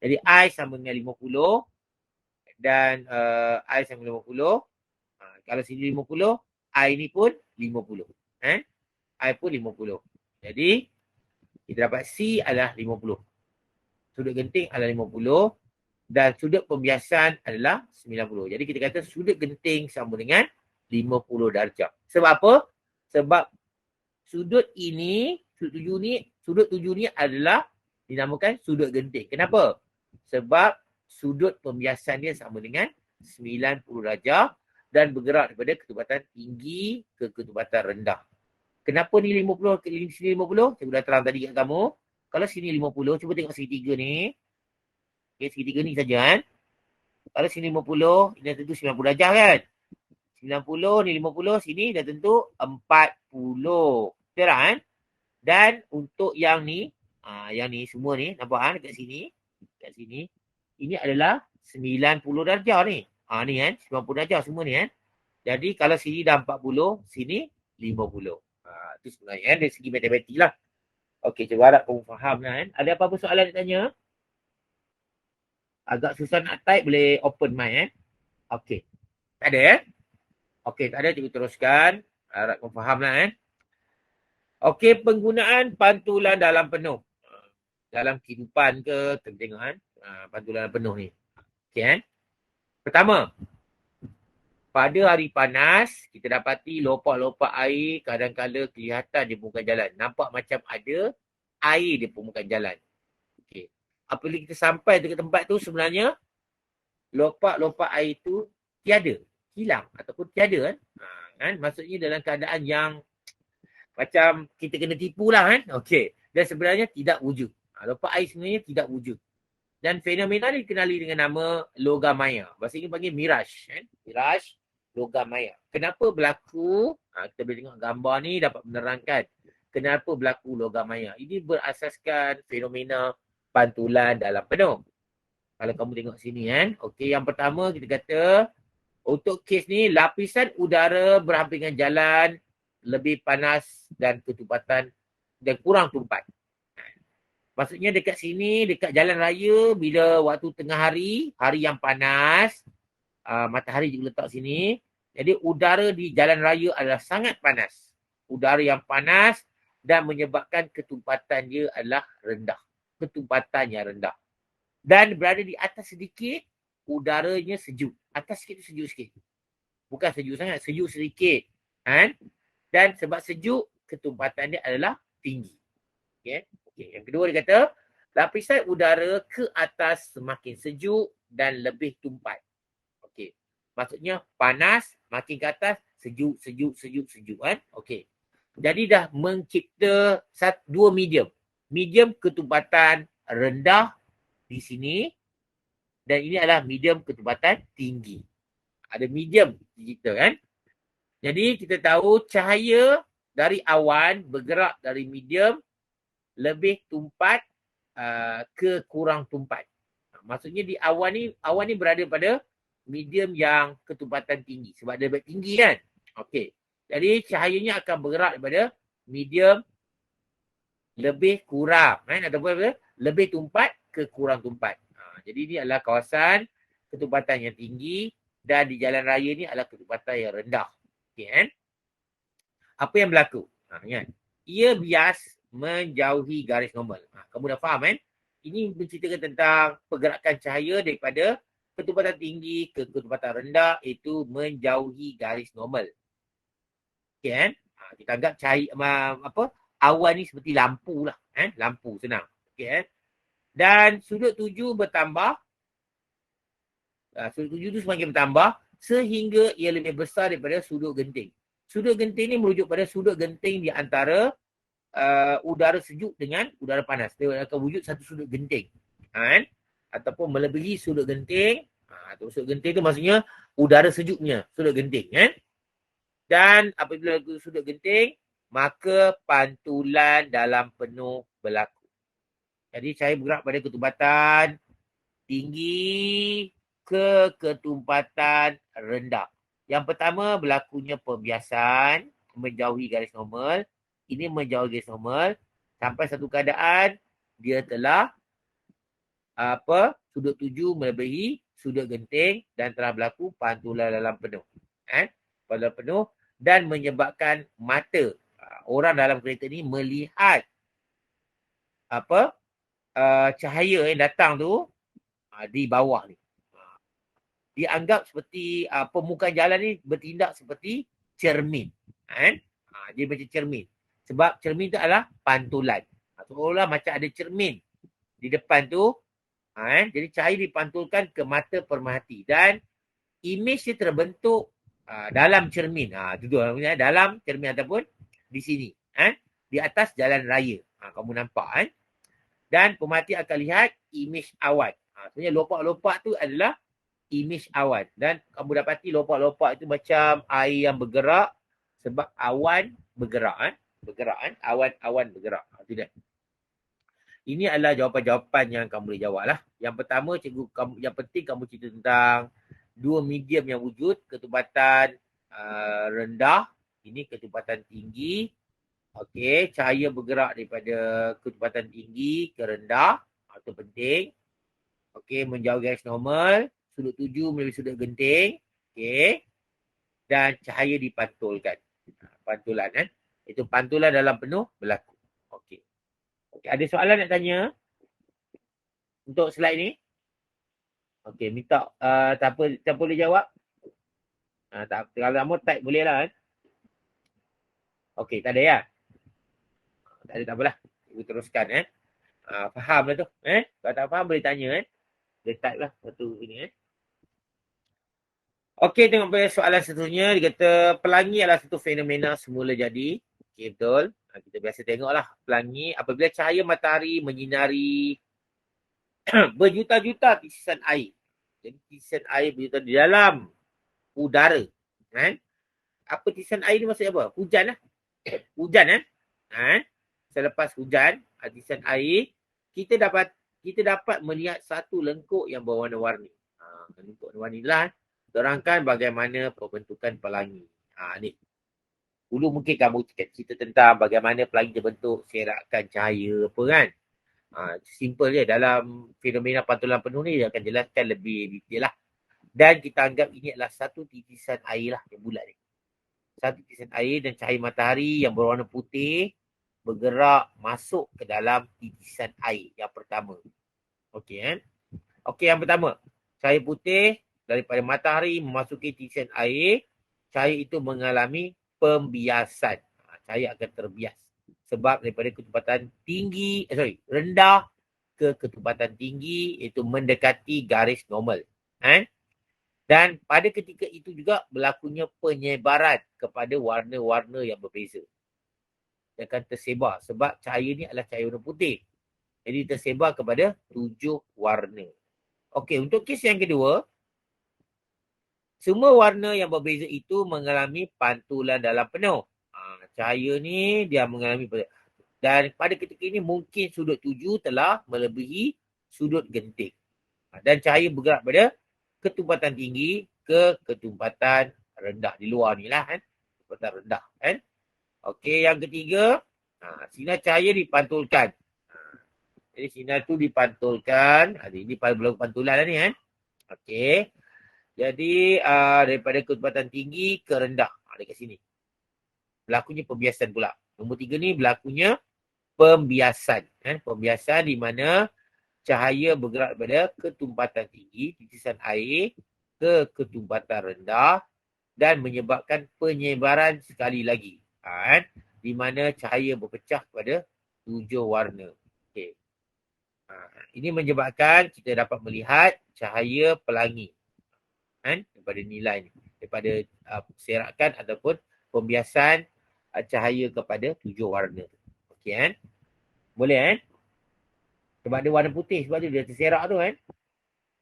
Jadi I sama dengan 50 dan I sama dengan 50. Kalau sini 50, I ni pun 50. I pun 50. Jadi, kita dapat C adalah 50. Sudut genting adalah 50 dan sudut pembiasan adalah 90. Jadi, kita kata sudut genting sama dengan 50 darjah. Sebab apa? Sebab sudut tuju ni adalah dinamakan sudut genting. Kenapa? Sebab sudut pembiasan dia sama dengan 90 darjah dan bergerak daripada ketumpatan tinggi ke ketumpatan rendah. Kenapa ni 50, sini 50? Saya sudah terang tadi kat kamu. Kalau sini 50, cuba tengok segitiga ni. Okay, segitiga ni saja Kalau sini 50, ini dah tentu 90 darjah kan? 90, ni 50, sini dah tentu 40. Betul tak Dan untuk yang ni semua ni, nampak dekat sini. Dekat sini. Ini adalah 90 darjah ni. Ni 90 darjah semua ni Jadi kalau sini dah 40, sini 50. Itu sebenarnya dari segi matematik lah. Okey, cuba harap kamu faham kan. Ada apa-apa soalan nak tanya? Agak susah nak type, boleh open mic Okey. Tak ada Okey, tak ada, cuba teruskan. Harap kamu faham lah Okey, penggunaan pantulan dalam penuh. Dalam kehidupan ke, kita tengok pantulan dalam penuh ni. Okey Pertama, pada hari panas, kita dapati lopak-lopak air kadang-kadang kelihatan di permukaan jalan. Nampak macam ada air di permukaan jalan. Okey. Apabila kita sampai ke tempat tu, sebenarnya lopak-lopak air tu tiada, hilang ataupun tiada kan. Maksudnya dalam keadaan yang macam kita kena tipu lah Okey. Dan sebenarnya tidak wujud. Lopak air sebenarnya tidak wujud. Dan fenomena ni dikenali dengan nama logam maya. Bahasa Inggeris panggil mirage. Mirage, logam maya. Kenapa berlaku? Kita boleh tengok gambar ni dapat menerangkan kenapa berlaku logam maya. Ini berasaskan fenomena pantulan dalam penuh. Kalau kamu tengok sini Okey, yang pertama kita kata untuk kes ni lapisan udara berhampingan jalan lebih panas dan ketumpatan dan kurang tumpat. Maksudnya dekat sini, dekat jalan raya, bila waktu tengah hari, hari yang panas, matahari juga letak sini. Jadi udara di jalan raya adalah sangat panas. Udara yang panas dan menyebabkan ketumpatan dia adalah rendah. Ketumpatan yang rendah. Dan berada di atas sedikit, udaranya sejuk. Atas sikit tu sejuk sikit. Bukan sejuk sangat, sejuk sedikit. Dan sebab sejuk, ketumpatan dia adalah tinggi. Okay. Yang kedua dia kata, lapisan udara ke atas semakin sejuk dan lebih tumpat. Okey. Maksudnya panas, makin ke atas, sejuk. Okey. Jadi dah mencipta dua medium. Medium ketumpatan rendah di sini dan ini adalah medium ketumpatan tinggi. Ada medium kita Jadi kita tahu cahaya dari awan bergerak dari medium lebih tumpat ke kurang tumpat. Maksudnya di awan ni berada pada medium yang ketumpatan tinggi. Sebab dia lebih tinggi Okey. Jadi cahayanya akan bergerak daripada medium lebih kurang ataupun lebih tumpat ke kurang tumpat. Jadi ini adalah kawasan ketumpatan yang tinggi dan di jalan raya ni adalah ketumpatan yang rendah. Okey Apa yang berlaku? Ingat. Ia bias menjauhi garis normal. Kamu dah faham Ini menceritakan tentang pergerakan cahaya daripada ketumpatan tinggi ke ketumpatan rendah iaitu menjauhi garis normal. Okey kita anggap cahaya awan ni seperti lampu lah lampu senang. Okey Dan sudut tuju bertambah. Sudut tuju tu semakin bertambah sehingga ia lebih besar daripada sudut genting. Sudut genting ni merujuk pada sudut genting di antara udara sejuk dengan udara panas. Dia akan wujud satu sudut genting. Ataupun melebihi sudut genting. Sudut genting tu maksudnya udara sejuknya. Sudut genting. Dan apabila sudut genting, maka pantulan dalam penuh berlaku. Jadi cahaya bergerak pada ketumpatan tinggi ke ketumpatan rendah. Yang pertama berlakunya pembiasan menjauhi garis normal. Ini menjauhi garis normal sampai satu keadaan dia telah sudut tuju melebihi sudut genting dan telah berlaku pantulan dalam penuh. Pantulan penuh dan menyebabkan mata orang dalam kereta ni melihat cahaya yang datang tu di bawah ni. Dianggap seperti permukaan jalan ni bertindak seperti cermin. Dia macam cermin. Sebab cermin tu adalah pantulan. Seolah-olah macam ada cermin di depan tu. Jadi cahaya dipantulkan ke mata pemerhati. Dan imej dia terbentuk dalam cermin. Dalam cermin ataupun di sini. Di atas jalan raya. Kamu nampak Dan pemerhati akan lihat imej awan. Sebenarnya lopak-lopak tu adalah imej awan. Dan kamu dapati lopak-lopak itu macam air yang bergerak sebab awan bergerak. Awan bergerak. Tidak. Ini adalah jawapan-jawapan yang kamu boleh jawab lah. Yang pertama, yang penting kamu cerita tentang dua medium yang wujud. Ketumpatan rendah. Ini ketumpatan tinggi. Okey, cahaya bergerak daripada kecepatan tinggi ke rendah. Itu penting. Okey, menjauh garis normal. Sudut tuju melebihi sudut genting. Okey. Dan cahaya dipantulkan. Pantulan kan. Itu pantulan dalam penuh berlaku. Okey. Okey, ada soalan nak tanya untuk slide ni? Okey, minta siapa boleh jawab? Tak, kalau kamu type boleh lah kan. Okey, tak ada ya? Tak ada, tak apalah. Kita teruskan faham lah tu. Kalau tak faham boleh tanya Boleh type lah satu ini Okey, tengok pada soalan seterusnya. Dia kata pelangi adalah satu fenomena semula jadi. Okey, betul. Kita biasa tengoklah pelangi apabila cahaya matahari menyinari berjuta-juta titisan air. Jadi titisan air berjuta di dalam udara. Kan? Apa titisan air ni maksudnya apa? Hujan lah. Hujan Selepas hujan, titisan air, kita dapat melihat satu lengkuk yang berwarna-warni. Lengkuk warna-warni lah. Terangkan bagaimana pembentukan pelangi. Ni. Dulu mungkin kamu cerita tentang bagaimana pelangi terbentuk, serakan cahaya apa kan. Simple je. Dalam fenomena pantulan penuh ni dia akan jelaskan lebih detail lah. Dan kita anggap ini adalah satu titisan air lah yang bulat ni. Satu titisan air dan cahaya matahari yang berwarna putih bergerak masuk ke dalam titisan air yang pertama. Okey kan? Okey, yang pertama. Cahaya putih daripada matahari memasuki titisan air. Cahaya itu mengalami pembiasan. Cahaya akan terbias. Sebab daripada kecepatan tinggi, rendah ke kecepatan tinggi, iaitu mendekati garis normal. Dan pada ketika itu juga berlakunya penyebaran kepada warna-warna yang berbeza. Dia akan tersebar sebab cahaya ni adalah cahaya warna putih. Jadi tersebar kepada 7 warna. Okey, untuk kes yang kedua, semua warna yang berbeza itu mengalami pantulan dalam penuh. Cahaya ni dia mengalami dan pada ketika ini mungkin sudut tuju telah melebihi sudut genting. Dan cahaya bergerak pada ketumpatan tinggi ke ketumpatan rendah. Di luar ni lah ketumpatan rendah Okey, yang ketiga, sinar cahaya dipantulkan. Jadi sinar tu dipantulkan. Ini berlaku pantulan lah ni Okey. Jadi daripada kecepatan tinggi ke rendah. Dekat sini. Berlakunya pembiasan pula. Nombor 3 ni berlakunya pembiasan. Pembiasan di mana cahaya bergerak daripada ketumpatan tinggi, titisan air, ke ketumpatan rendah dan menyebabkan penyebaran sekali lagi. Di mana cahaya berpecah kepada 7 warna. Okay. Ini menyebabkan kita dapat melihat cahaya pelangi. Daripada nilai ni. Daripada serakan ataupun pembiasan cahaya kepada 7 warna. Okey Boleh Sebab dia warna putih. Sebab dia terserak tu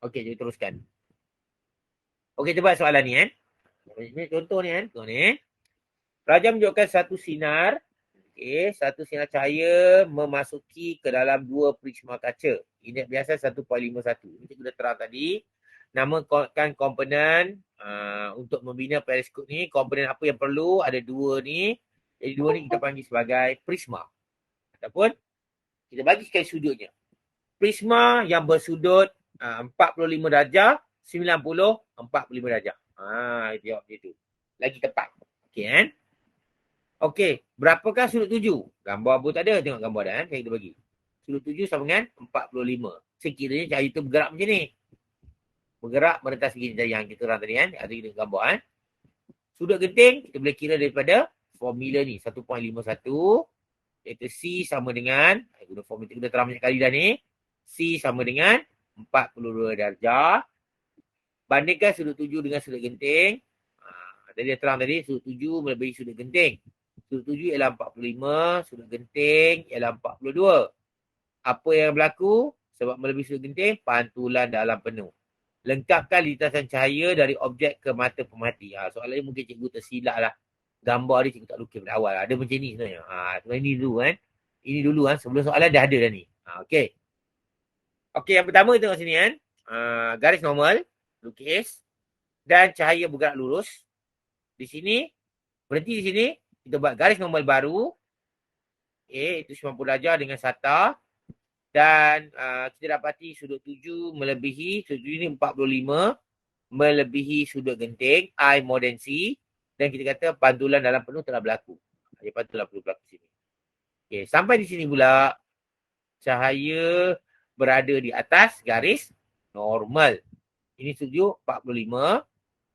Okey, jadi teruskan. Okey, cuba soalan ni Ini contoh ni Contoh ni. Raja menunjukkan satu sinar. Okey, satu sinar cahaya memasuki ke dalam 2 prisma kaca. Ini biasa 1.51. Ini kita dah terang tadi. Namakan komponen untuk membina periskop ni. Komponen apa yang perlu? Ada 2 ni. Jadi 2 ni kita panggil sebagai prisma. Ataupun kita bagi sekali sudutnya. Prisma yang bersudut 45 darjah, 90, 45 darjah. Itu jawab dia tu. Lagi tepat. Okey Okey, berapakah sudut tuju? Gambar pun tak ada. Tengok gambar dah Saya kita bagi. Sudut tuju sama dengan 45. Sekiranya cahaya itu bergerak macam ni. Bergerak merentas begini yang kita orang tadi Ada kita gambar Sudut genting kita boleh kira daripada formula ni 1.51 iaitu C sama dengan guna formula kita terang banyak kali dah ni. C sama dengan 42 darjah. Bandingkan sudut tuju dengan sudut genting. Tadi dia terang tadi sudut tuju melebihi sudut genting. Sudut tuju ialah 45, sudut genting ialah 42. Apa yang berlaku? Sebab melebihi sudut genting, pantulan dalam penuh. Lengkapkan lintasan cahaya dari objek ke mata pemerhati. Soalan ni mungkin cikgu tersilap lah. Gambar dia cikgu tak lukis pada awal. Ada macam ni sebenarnya. Ini dulu Ini dulu sebelum soalan dah ada dah ni. Okey. Okey, yang pertama tengok sini garis normal, lukis. Dan cahaya bergerak lurus. Di sini, berhenti di sini. Kita buat garis normal baru. Okay, itu 90 darjah dengan sata. Dan kita dapati sudut tuju melebihi, sudut tuju ni 45, melebihi sudut genting, I more than C. Dan kita kata pantulan dalam penuh telah berlaku. Dia pantulan perlu berlaku sini. Okay, sampai di sini pula, cahaya berada di atas garis normal. Ini sudut 45,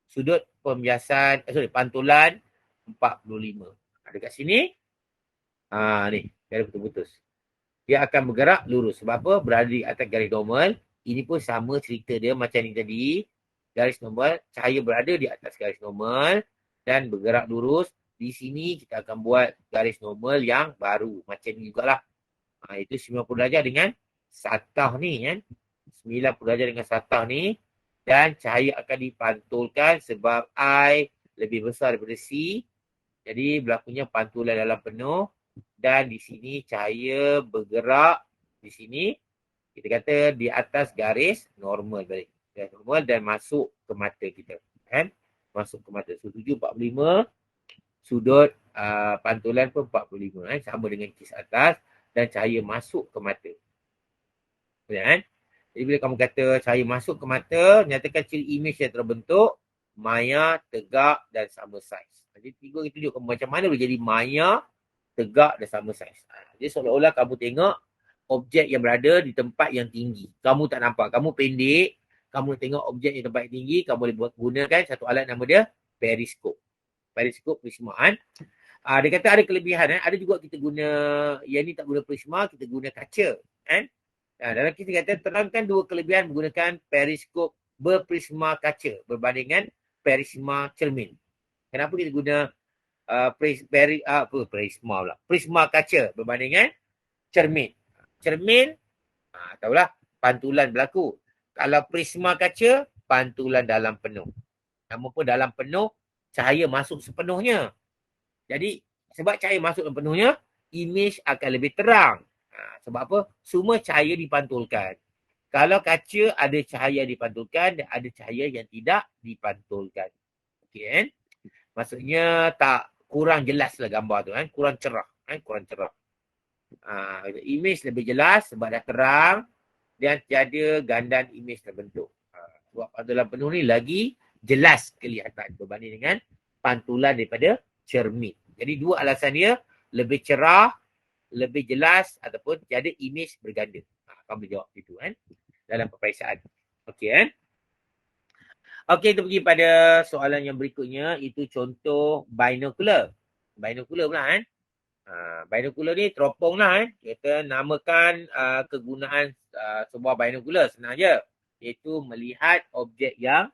sudut pembiasan, pantulan 45. Dekat sini, ni, garis putus-putus. Dia akan bergerak lurus. Sebab apa? Berada di atas garis normal. Ini pun sama cerita dia macam ni tadi. Garis normal, cahaya berada di atas garis normal dan bergerak lurus. Di sini kita akan buat garis normal yang baru. Macam ni jugalah. Itu 90 darjah dengan satah ni kan. 90 darjah dengan satah ni. Dan cahaya akan dipantulkan sebab I lebih besar daripada C. Jadi berlakunya pantulan dalam penuh. Dan di sini cahaya bergerak di sini. Kita kata di atas garis normal balik. Garis normal dan masuk ke mata kita. Kan? Masuk ke mata. Sudut 45. Sudut pantulan pun 45. Sama dengan kes atas. Dan cahaya masuk ke mata. Kan? Jadi bila kamu kata cahaya masuk ke mata, nyatakan ciri image yang terbentuk. Maya, tegak dan sama saiz. Jadi tiga itu tunjuk macam mana boleh jadi maya, tegak dan sama saiz. Jadi seolah-olah kamu tengok objek yang berada di tempat yang tinggi. Kamu tak nampak. Kamu pendek. Kamu tengok objek di tempat yang tinggi. Kamu boleh gunakan satu alat nama dia periskop. Periskop prisma kan. Dia kata ada kelebihan. Ada juga kita guna, yang ni tak guna prisma, kita guna kaca. Kan? Dalam kita kata terangkan dua kelebihan menggunakan periskop berprisma kaca berbanding dengan prisma cermin. Kenapa kita guna prisma kaca berbanding dengan cermin? Cermin, tahulah pantulan berlaku. Kalau prisma kaca, pantulan dalam penuh. Namun pun dalam penuh, cahaya masuk sepenuhnya. Jadi, sebab cahaya masuk sepenuhnya, image akan lebih terang. Sebab apa? Semua cahaya dipantulkan. Kalau kaca, ada cahaya dipantulkan dan ada cahaya yang tidak dipantulkan. Okey kan? Maksudnya tak kurang jelas lah gambar tu kan. Kurang cerah. Kurang cerah. Image lebih jelas sebab dah terang dan tiada gandan image terbentuk. Sebab pantulan penuh ni lagi jelas kelihatan berbanding dengan pantulan daripada cermin. Jadi dua alasan dia, lebih cerah, lebih jelas ataupun tiada image berganda. Kamu boleh jawab itu kan dalam peperiksaan. Okey kan? Okey, kita pergi pada soalan yang berikutnya. Itu contoh binocular. Binocular pula kan. Binocular ni teropong lah Kita namakan kegunaan sebuah binocular. Senang je. Iaitu melihat objek yang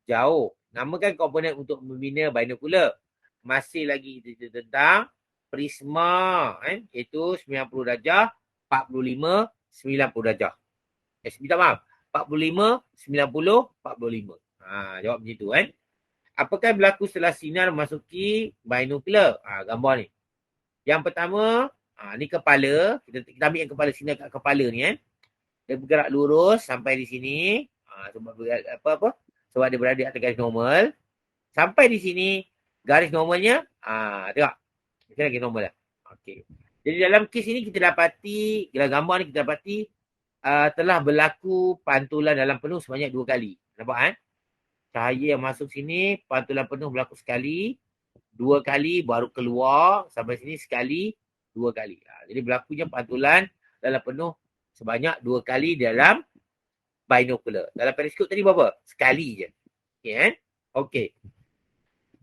jauh. Namakan komponen untuk membina binocular. Masih lagi kita tentang prisma. Iaitu 90 darjah, 45, 90 darjah. Minta maaf. 45, 90, 45. Jawab macam tu kan. Apakah yang berlaku setelah sinar memasuki binocular? Gambar ni. Yang pertama, ni kepala. Kita ambil yang kepala, sinar kat kepala ni kan. Dia bergerak lurus sampai di sini. Sebab sebab dia berada di atas garis normal. Sampai di sini, garis normalnya, tengok. Ini garis normal lah. Okey. Jadi dalam kes ini kita dapati, dalam gambar ni kita dapati, telah berlaku pantulan dalam penuh sebanyak 2 kali. Nampak kan? Cahaya yang masuk sini, pantulan penuh berlaku sekali, 2 kali baru keluar, sampai sini sekali, 2 kali. Jadi berlakunya pantulan dalam penuh sebanyak 2 kali dalam binocular. Dalam periskop tadi berapa? Sekali je. Okey kan? Okey.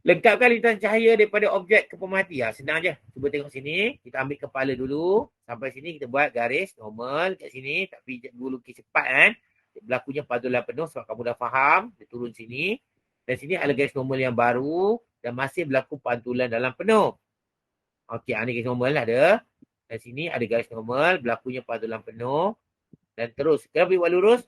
Lengkapkan lintasan cahaya daripada objek ke pemerhati. Senang je. Cuba tengok sini. Kita ambil kepala dulu. Sampai sini kita buat garis normal kat sini. Tapi cikgu lukis cepat kan. Berlakunya pantulan penuh sebab kamu dah faham. Dia turun sini. Dan sini ada garis normal yang baru. Dan masih berlaku pantulan dalam penuh. Okey, ni garis normal ada. Dan sini ada garis normal. Berlakunya pantulan penuh. Dan terus. Kenapa buat lurus?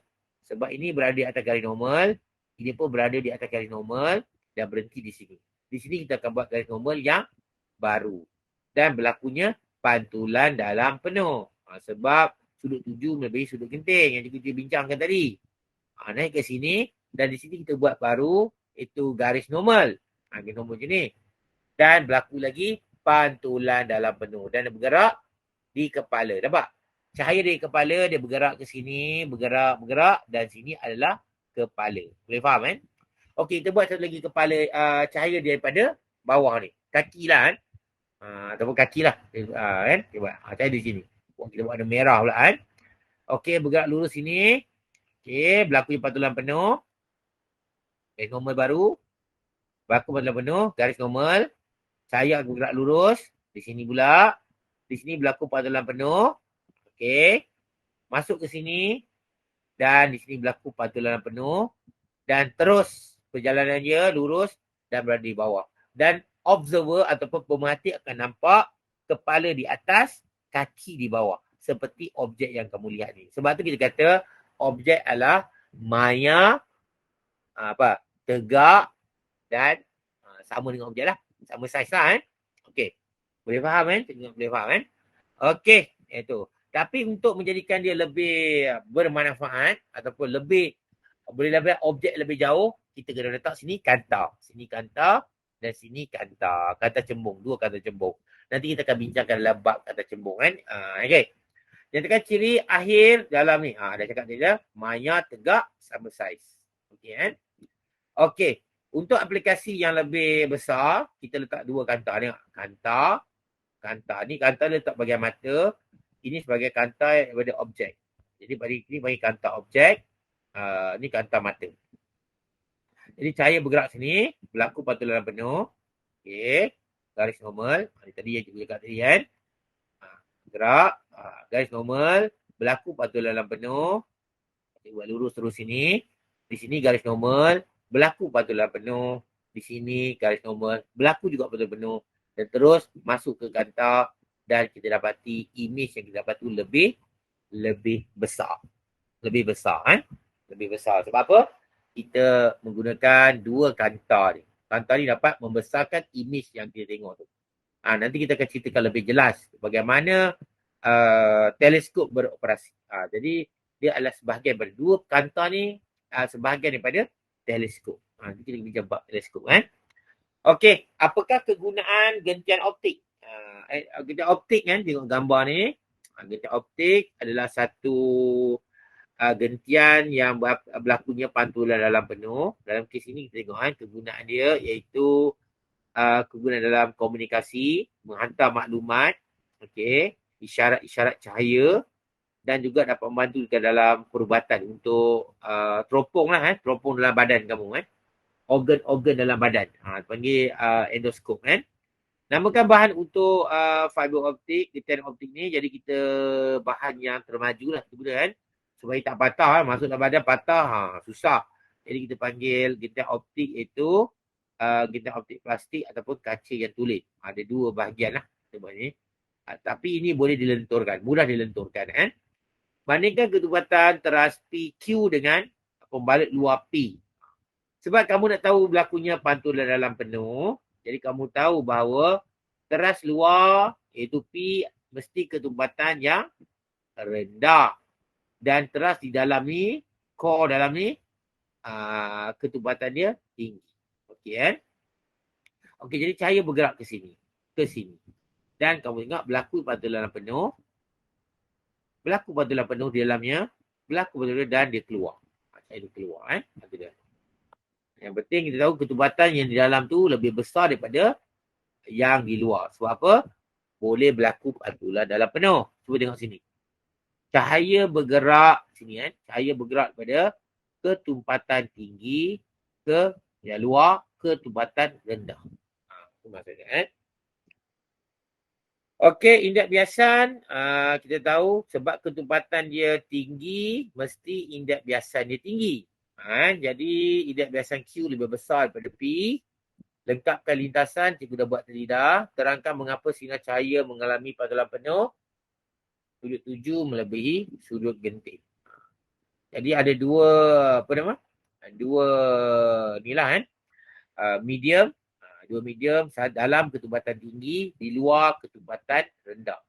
Sebab ini berada di atas garis normal. Ini pun berada di atas garis normal. Dan berhenti di sini. Di sini kita akan buat garis normal yang baru. Dan berlakunya pantulan dalam penuh. Sebab sudut tuju melebihi sudut genting yang kita bincangkan tadi. Naik ke sini. Dan di sini kita buat baru. Itu garis normal. Garis normal macam ni. Dan berlaku lagi pantulan dalam penuh. Dan bergerak di kepala. Nampak? Cahaya dari kepala dia bergerak ke sini, bergerak dan sini adalah kepala. Boleh faham kan? Okey, kita buat satu lagi kepala cahaya daripada bawah ni. Kaki lah kan. Ataupun kaki lah. Kan? Kita buat. Cahaya di sini. Kita buat ada merah pula kan. Okey, bergerak lurus sini. Okey, berlaku pantulan penuh. Garis normal baru. Berlaku pantulan penuh. Garis normal. Cahaya bergerak lurus. Di sini pula. Di sini berlaku pantulan penuh. Okey. Masuk ke sini. Dan di sini berlaku pantulan penuh. Dan terus perjalanan dia lurus dan berada di bawah. Dan observer ataupun pemerhati akan nampak kepala di atas, kaki di bawah. Seperti objek yang kamu lihat ni. Sebab tu kita kata objek adalah maya, tegak dan sama dengan objek lah. Sama saiz lah kan. Okey. Boleh faham kan? Boleh faham kan? Okey. Itu. Tapi untuk menjadikan dia lebih bermanfaat ataupun lebih boleh dapat objek lebih jauh, kita kena letak sini kanta. Sini kanta dan sini kanta. Kanta cembung. Dua kanta cembung. Nanti kita akan bincangkan dalam bab kanta cembung kan. Okey. Nyatakan ciri akhir dalam ni. Dah cakap dia maya tegak sama saiz. Okey kan. Okey. Untuk aplikasi yang lebih besar, kita letak dua kanta. Tengok. Kanta. Ni kanta letak bahagian mata. Ini sebagai kanta daripada objek. Jadi ini bagi kanta objek. Ni kanta mata. Jadi cahaya bergerak sini. Berlaku pantulan penuh. Okey. Garis normal. Tadi yang cikgu cakap tadi kan. Gerak. Garis normal. Berlaku pantulan penuh. Kita buat lurus terus sini. Di sini garis normal. Berlaku pantulan penuh. Di sini garis normal. Berlaku juga pantulan penuh. Dan terus masuk ke kanta. Dan kita dapati image yang kita dapat tu lebih besar. Lebih besar kan. Lebih besar. Sebab apa? Kita menggunakan dua kanta ni. Kanta ni dapat membesarkan image yang kita tengok tu. Nanti kita akan ceritakan lebih jelas bagaimana teleskop beroperasi. Jadi dia adalah sebahagian daripada dua kanta ni, sebahagian daripada teleskop. Nanti kita bincang bab teleskop kan. Okey, apakah kegunaan gentian optik? Gentian optik kan, tengok gambar ni. Gentian optik adalah satu gentian yang berlakunya pantulan dalam penuh. Dalam kes ini kita tengok kan, kegunaan dia iaitu kegunaan dalam komunikasi, menghantar maklumat, okey, isyarat-isyarat cahaya dan juga dapat membantu dalam perubatan untuk teropong lah teropong dalam badan kamu kan. Organ-organ dalam badan. Panggil endoskop kan. Namakan bahan untuk fiber optik, gentian optik ni. Jadi kita bahan yang termaju lah kita guna kan. Supaya tak patah masuk dalam badan patah. Susah. Jadi kita panggil gentian optik itu gentian optik plastik ataupun kaca yang tulis. Ada dua bahagian lah. Tapi ini boleh dilenturkan. Mudah dilenturkan kan. Bandingkan ketepatan teras PQ dengan pembalut luar P. Sebab kamu nak tahu berlakunya pantulan dalam penuh, jadi kamu tahu bahawa teras luar iaitu P mesti ketumpatan yang rendah. Dan teras di dalam ni, core dalam ni, ketumpatan dia tinggi. Okey kan? Okey, jadi cahaya bergerak ke sini. Dan kamu tengok berlaku pantulan penuh. Berlaku pantulan penuh di dalamnya. Berlaku pantulan dan dia keluar. Cahaya dia keluar kan? Yang penting kita tahu ketumpatan yang di dalam tu lebih besar daripada yang di luar. Sebab apa? Boleh berlaku pantulan dalam penuh. Cuba tengok sini. Cahaya bergerak sini kan. Cahaya bergerak pada ketumpatan tinggi ke yang luar, ketumpatan rendah. Itu maksudnya kan. Okey, indeks biasan kita tahu sebab ketumpatan dia tinggi, mesti indeks biasan dia tinggi. Jadi indeks biasan Q lebih besar daripada P. Lengkapkan lintasan, cikgu dah buat tadi dah. Terangkan mengapa sinar cahaya mengalami pantulan penuh. Sudut 7 melebihi sudut genting. Jadi ada dua inilah kan. Medium. Dua medium dalam ketumpatan tinggi, di luar ketumpatan rendah.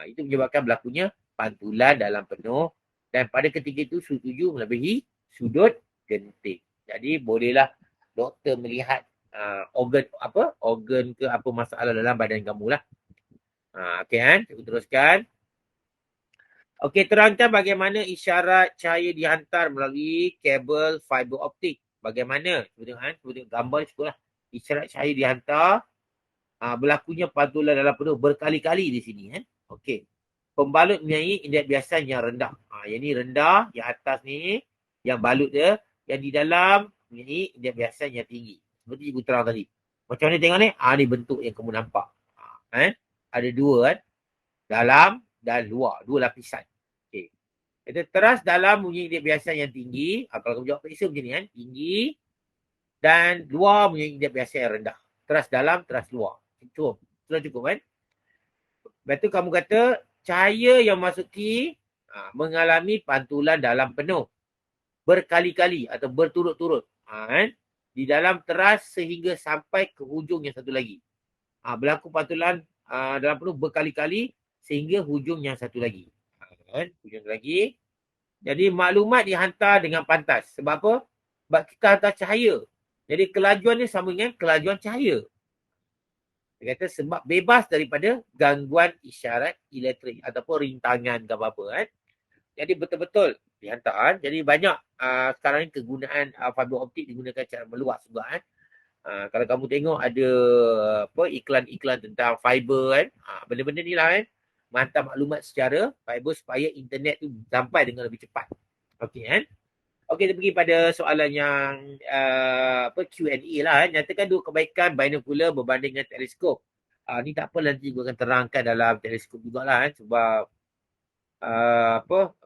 Itu menyebabkan berlakunya pantulan dalam penuh. Dan pada ketika itu sudut 7 melebihi sudut genting. Jadi bolehlah doktor melihat organ ke apa masalah dalam badan kamu lah. Okey kan? Cikgu teruskan. Okey, terangkan bagaimana isyarat cahaya dihantar melalui kabel fiber optik. Bagaimana? Cuba tengok kan? Cuba tengok gambar ni cukup lah. Isyarat cahaya dihantar, berlakunya pantulan dalam penuh berkali-kali di sini kan. Okey. Pembalut mempunyai indeks biasan yang rendah. Yang ni rendah, yang atas ni, yang balut dia, yang di dalam mempunyai indeks biasan yang tinggi. Seperti cikgu terang tadi. Macam ni tengok ni, ni bentuk yang kamu nampak. Ada dua kan, dalam dan luar, dua lapisan. Okey. Kita teras dalam mempunyai indeks biasan yang tinggi. Kalau kamu jawab periksa macam ni kan, tinggi, dan luar mempunyai indeks biasan yang rendah. Teras dalam, teras luar. Cukup. Sudah cukup kan? Lepas tu kamu kata cahaya yang masuki mengalami pantulan dalam penuh berkali-kali atau berturut-turut kan? Di dalam teras sehingga sampai ke hujung yang satu lagi. Berlaku pantulan dalam penuh berkali-kali sehingga hujung yang satu lagi. Kan? Hujung lagi. Jadi maklumat dihantar dengan pantas. Sebab apa? Sebab kita hantar cahaya. Jadi kelajuan ni sama dengan kelajuan cahaya. Dia kata sebab bebas daripada gangguan isyarat elektrik ataupun rintangan ke apa-apa kan. Jadi betul-betul dihantar kan. Jadi banyak sekarang ni kegunaan fiber optik digunakan secara meluas juga kan. Kalau kamu tengok ada iklan-iklan tentang fiber kan. Benda-benda ni lah kan. Menghantar maklumat secara fiber supaya internet tu sampai dengan lebih cepat. Okey kan. Okey, kita pergi pada soalan yang Q&A lah kan. Nyatakan dua kebaikan binocular berbanding dengan teleskop. Ni tak apa nanti gue akan terangkan dalam teleskop jugalah kan. Sebab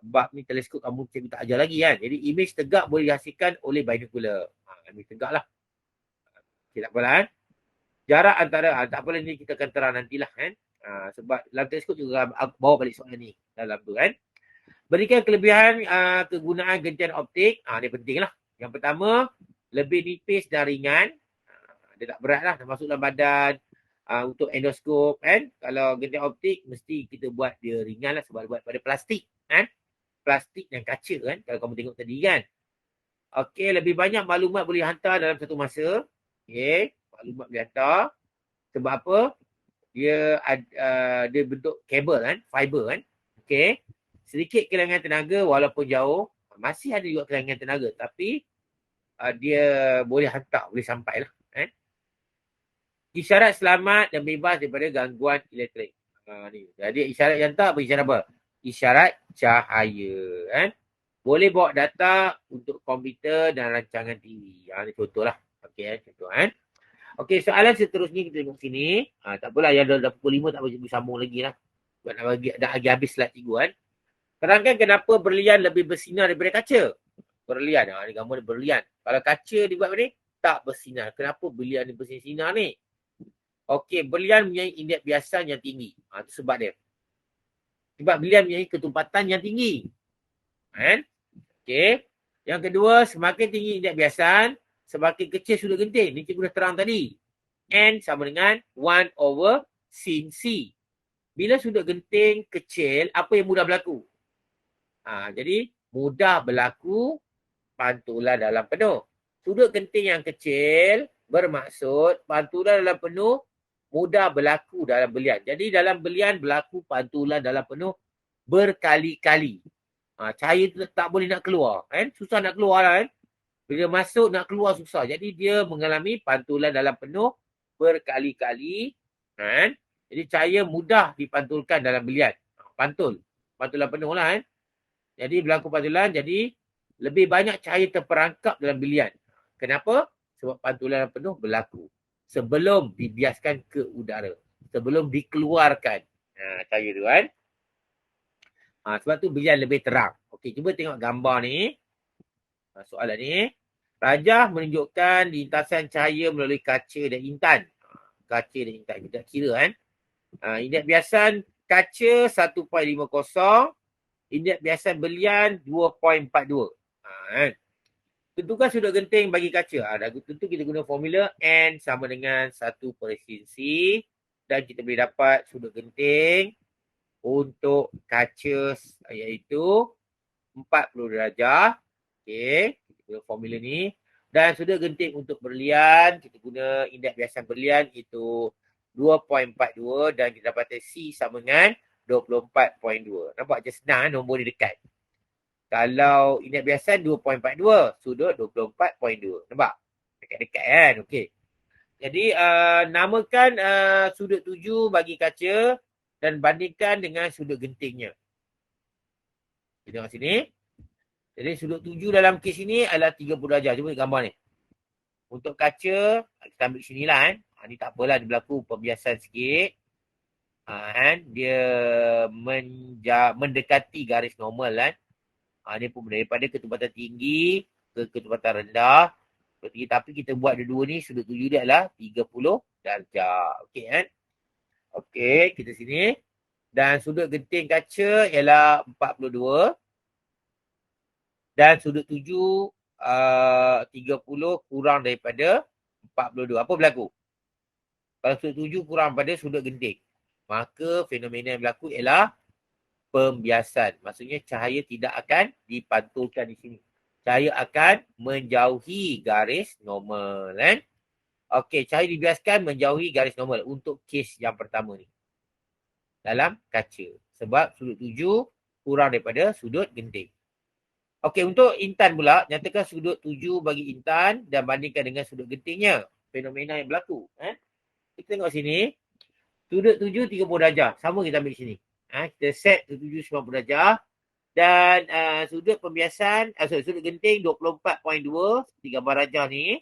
bab ni teleskop kamu cikgu tak ajar lagi kan. Jadi image tegak boleh dihasilkan oleh binocular. Image tegak lah. Okay, tak apalah kan. Jarak antara, tak apalah ni kita akan terang nantilah kan. Sebab dalam teleskop juga bawa balik soalan ni dalam tu kan. Berikan kelebihan kegunaan gentian optik. Ni penting lah. Yang pertama, lebih nipis dan ringan. Dia tak berat lah. Masuk dalam badan. Untuk endoskop kan. Kalau gentian optik, mesti kita buat dia ringan lah. Sebab buat pada plastik kan. Plastik dan kaca kan. Kalau kamu tengok tadi kan. Okey, lebih banyak maklumat boleh hantar dalam satu masa. Okey, maklumat boleh hantar. Sebab apa? Dia bentuk kabel kan. Fiber kan. Okey. Sedikit kehilangan tenaga walaupun jauh. Masih ada juga kehilangan tenaga. Tapi dia boleh hantar, boleh sampai lah. Kan? Isyarat selamat dan bebas daripada gangguan elektrik. Ni. Jadi isyarat yang tak berisyarat apa? Isyarat cahaya. Kan? Boleh bawa data untuk komputer dan rancangan TV. Ni contoh lah. Okey, contoh kan. Okey, soalan seterusnya kita tengok sini. Tak apalah, yang dah pukul 5 tak boleh sambung lagi lah. Sebab dah bagi habis slide cikgu kan. Terangkan kenapa berlian lebih bersinar daripada kaca. Berlian. Ni gambar berlian. Kalau kaca dibuat ni, tak bersinar. Kenapa berlian ni bersinar ni? Okey, berlian mempunyai indeks biasan yang tinggi. Itu sebab dia. Sebab berlian mempunyai ketumpatan yang tinggi. Kan? Okey. Yang kedua, semakin tinggi indeks biasan, semakin kecil sudut genting. Ni cikgu dah terang tadi. N sama dengan 1 over sin C. Bila sudut genting kecil, apa yang mudah berlaku? Jadi mudah berlaku pantulan dalam penuh. Sudut genting yang kecil bermaksud pantulan dalam penuh mudah berlaku dalam belian. Jadi dalam belian berlaku pantulan dalam penuh berkali-kali. Cahaya tu tak boleh nak keluar. Kan? Susah nak keluar lah. Kan? Bila masuk nak keluar susah. Jadi dia mengalami pantulan dalam penuh berkali-kali. Kan? Jadi cahaya mudah dipantulkan dalam belian. Pantulan penuh lah. Kan? Jadi berlaku pantulan, jadi lebih banyak cahaya terperangkap dalam bilian. Kenapa? Sebab pantulan penuh berlaku sebelum dibiaskan ke udara. Sebelum dikeluarkan cahaya tu kan. Sebab tu bilian lebih terang. Okey, cuba tengok gambar ni. Soalan ni. Rajah menunjukkan lintasan cahaya melalui kaca dan intan. Kaca dan intan. Kita kira kan. Indeks biasan kaca 1.50. Indeks biasan belian 2.42. Kan? Tentukan sudut genting bagi kaca. Tentu kita guna formula N sama dengan 1 per sin C. Dan kita boleh dapat sudut genting untuk kaca iaitu 40 darjah. Okey, kita guna formula ni. Dan sudut genting untuk berlian, kita guna indeks biasan berlian itu 2.42 dan kita dapatkan C sama dengan 24.2. Nampak je senang nombor ni dekat. Kalau ingat biasa 2.42, sudut 24.2. Nampak? Dekat-dekat kan? Okey. Jadi namakan sudut 7 bagi kaca dan bandingkan dengan sudut gentingnya. Kita tengok sini. Jadi sudut 7 dalam kes ini adalah 30 darjah. Cuba gambar ni. Untuk kaca, kita ambil sini lah kan. Ni tak apalah, dia berlaku pembiasan sikit. Kan? Dia mendekati garis normal kan. Dia pun daripada ketubatan tinggi ke ketubatan rendah. Tapi kita buat dua-dua ni, sudut 7 dia adalah 30 darjah. Okey kan? Okey, kita sini. Dan sudut genting kaca ialah 42. Dan sudut 7 30 kurang daripada 42. Apa berlaku? Kalau sudut 7 kurang pada sudut genting, maka fenomena yang berlaku ialah pembiasan. Maksudnya cahaya tidak akan dipantulkan di sini. Cahaya akan menjauhi garis normal. Kan? Okey, cahaya dibiaskan menjauhi garis normal untuk kes yang pertama ni. Dalam kaca. Sebab sudut 7 kurang daripada sudut genting. Okey, untuk intan pula, nyatakan sudut 7 bagi intan dan bandingkan dengan sudut gentingnya. Fenomena yang berlaku. Kita tengok sini. Sudut 7 30 darjah. Sama kita ambil sini. Kita set sudut 7 90 darjah. Dan sudut pembiasan, sudut genting 24.2 seperti gambar rajah ni.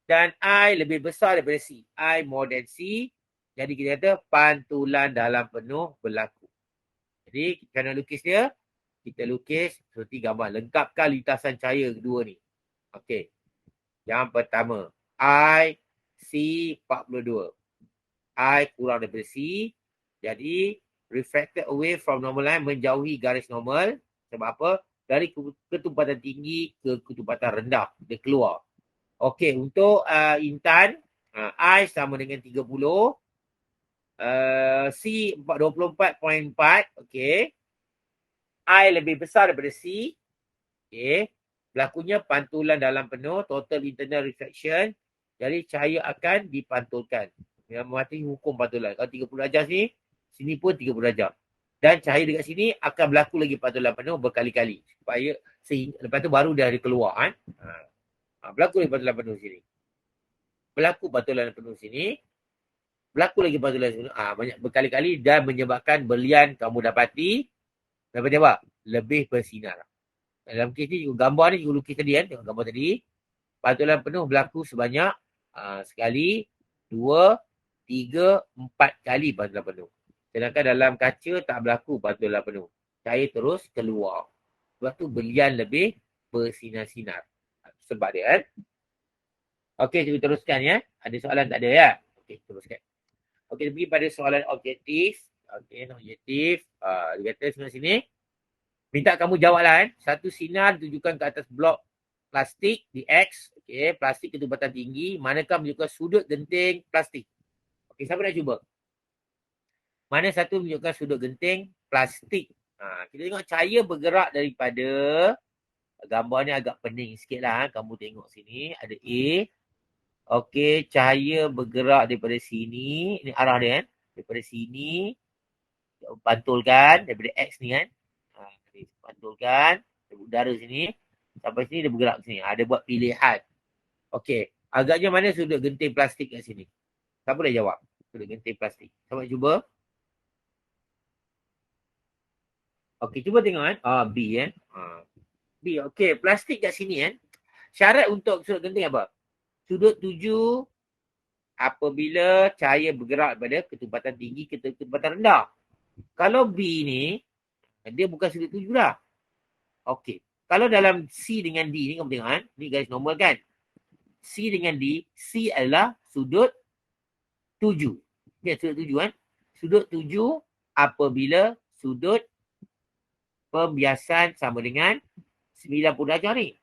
Dan I lebih besar daripada C. I more than C. Jadi kita kata pantulan dalam penuh berlaku. Jadi kita nak lukis dia. Kita lukis seperti gambar. Lengkapkan lintasan cahaya kedua ni. Okey. Yang pertama. I, C 42. I kurang daripada C. Jadi refracted away from normal line, menjauhi garis normal. Sebab apa? Dari ketubatan tinggi ke ketubatan rendah. Dia keluar. Okey, untuk intan, I sama dengan 30. C 24.4. Okey. I lebih besar daripada C. Okey. Berlakunya pantulan dalam penuh, total internal reflection. Jadi cahaya akan dipantulkan. Yang mematuhi hukum pantulan. Kalau 30 darjah sini pun 30 darjah. Dan cahaya dekat sini akan berlaku lagi pantulan penuh berkali-kali. Supaya lepas tu baru dia keluar kan. Berlaku lagi pantulan penuh sini. Berlaku pantulan penuh sini. Berlaku lagi pantulan penuh. Banyak berkali-kali dan menyebabkan berlian kamu dapati dapat apa? Lebih bersinar. Dalam kes ni gambar ni juga lukis tadi kan. Tengok gambar tadi. Pantulan penuh berlaku sebanyak sekali, 2, 3, 4 kali pantulan penuh. Sedangkan dalam kaca tak berlaku pantulan penuh. Cahaya terus keluar. Sebab tu berlian lebih bersinar-sinar. Sebab dia kan. Okey, kita teruskan ya. Ada soalan tak ada ya? Okey, teruskan. Okey, pergi pada soalan objektif. Okey, objektif. Dia kata sebelah sini. Minta kamu jawablah kan. Satu sinar ditujukan ke atas blok plastik di X. Okey, plastik ketubatan tinggi. Manakah menunjukkan sudut genting plastik? Okey, siapa nak cuba? Mana satu menunjukkan sudut genting plastik? Kita tengok cahaya bergerak daripada gambar ni agak pening sikit lah. Kamu tengok sini ada A. Okey, cahaya bergerak daripada sini. Ini arah dia kan. Daripada sini. Pantulkan daripada X ni kan. Pantulkan dari udara sini. Sampai sini dia bergerak ke sini. Dia buat pilihan. Okey. Agaknya mana sudut genting plastik kat sini? Siapa dah jawab? Sudut genting plastik. Siapa cuba? Okey, cuba tengok kan. B kan. B. Okey, plastik kat sini kan. Syarat untuk sudut genting apa? Sudut 7 apabila cahaya bergerak daripada ketubatan tinggi ke ketubatan rendah. Kalau B ni, dia bukan sudut 7 dah. Okey. Kalau dalam C dengan D ni, kamu tengok kan. Ni garis normal kan. C dengan D, C adalah sudut 7. Okay, sudut 7 kan. Sudut 7 apabila sudut pembiasan sama dengan 90 darjah ni.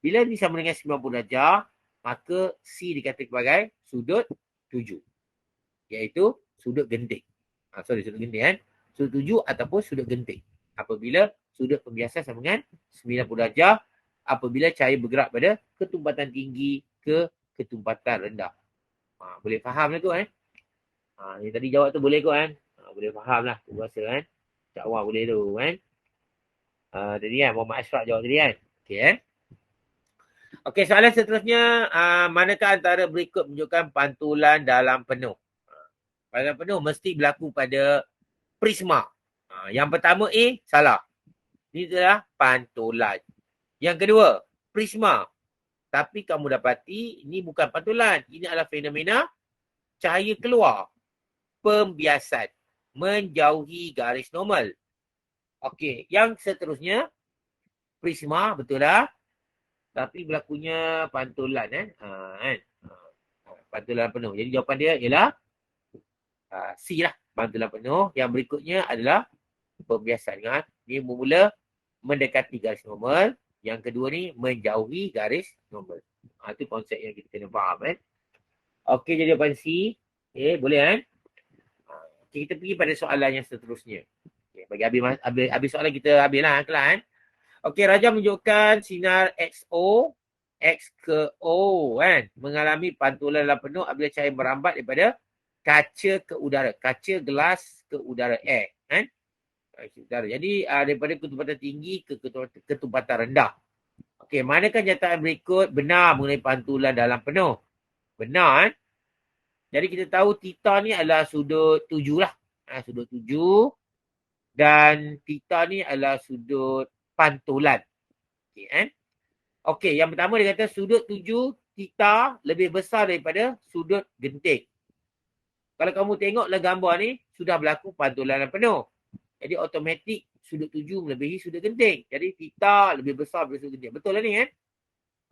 Bila ni sama dengan 90 darjah, maka C dikatakan sebagai sudut 7. Iaitu sudut genting. Sudut genting kan. Sudut 7 ataupun sudut genting. Apabila sudut pembiasan sama dengan 90 darjah, apabila cahaya bergerak pada ketumpatan tinggi ke ketumpatan rendah. Boleh faham lah tu kan. Ni tadi jawab tu boleh kot kan. Boleh faham lah. Aku rasa kan. InsyaAllah boleh tu kan. Tadi kan Muhammad Ashraf jawab tadi kan. Okey kan. Okey, soalan seterusnya. Manakah antara berikut menunjukkan pantulan dalam penuh? Pantulan penuh mesti berlaku pada prisma. Yang pertama A, salah. Ini adalah pantulan. Yang kedua, prisma. Tapi kamu dapati ini bukan pantulan. Ini adalah fenomena cahaya keluar. Pembiasan. Menjauhi garis normal. Okey, yang seterusnya, prisma, betul lah. Tapi berlakunya pantulan kan. Pantulan penuh. Jadi jawapan dia ialah C lah. Pantulan penuh. Yang berikutnya adalah pembiasan kan. Dia mula mendekati garis normal. Yang kedua ni menjauhi garis normal. Itu konsep yang kita kena faham kan. Okey, jadi jawapan C. Boleh kan. Okay, kita pergi pada soalan yang seterusnya. Okay, bagi habis soalan kita habislah kelas kan. Okey, Raja menunjukkan sinar XO X ke O kan mengalami pantulan dalam penuh apabila cahaya merambat daripada kaca ke udara. Kaca gelas ke udara air kan. Jadi daripada ketumpatan tinggi ke ketumpatan rendah. Okey, manakah nyataan berikut benar mengenai pantulan dalam penuh? Benar kan? Jadi kita tahu theta ni adalah sudut 7 lah. Sudut 7 dan theta ni adalah sudut pantulan. Okey kan? Okey, yang pertama dia kata sudut 7 theta lebih besar daripada sudut genting. Kalau kamu tengoklah gambar ni, sudah berlaku pantulan dalam penuh. Jadi automatik sudut 7 melebihi sudut genting. Jadi theta lebih besar daripada sudut genting. Betul lah ni kan?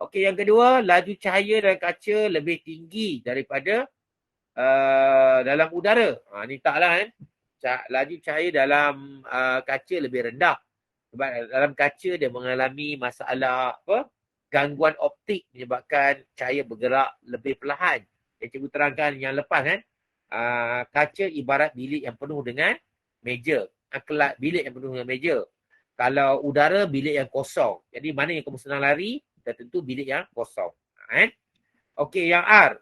Okey, yang kedua, laju cahaya dalam kaca lebih tinggi daripada dalam udara. Ni taklah kan. Laju cahaya dalam kaca lebih rendah. Sebab dalam kaca dia mengalami masalah gangguan optik menyebabkan cahaya bergerak lebih perlahan. Yang cikgu terangkan yang lepas kan. Kaca ibarat bilik yang penuh dengan meja. Kelab bilik yang penuh dengan meja. Kalau udara, bilik yang kosong. Jadi mana yang kamu senang lari, dah tentu bilik yang kosong. Okey, yang R.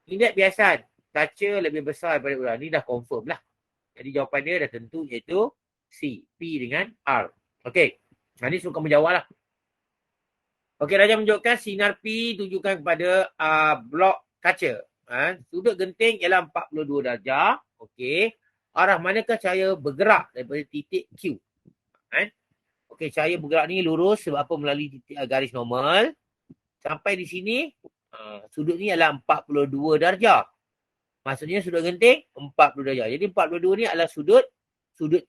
Indeks biasan. Kaca lebih besar daripada udara. Ni dah confirm lah. Jadi jawapan dia dah tentu iaitu C. P dengan R. Okey. Ni suruh kamu jawab lah. Okey, Raja menunjukkan sinar P tunjukkan kepada blok kaca. Sudut genting ialah 42 darjah. Okey. Arah manakah cahaya bergerak daripada titik Q? Okey, cahaya bergerak ni lurus sebab apa melalui titik garis normal. Sampai di sini, sudut ni adalah 42 darjah. Maksudnya sudut genting 40 darjah. Jadi 42 ni adalah sudut 7.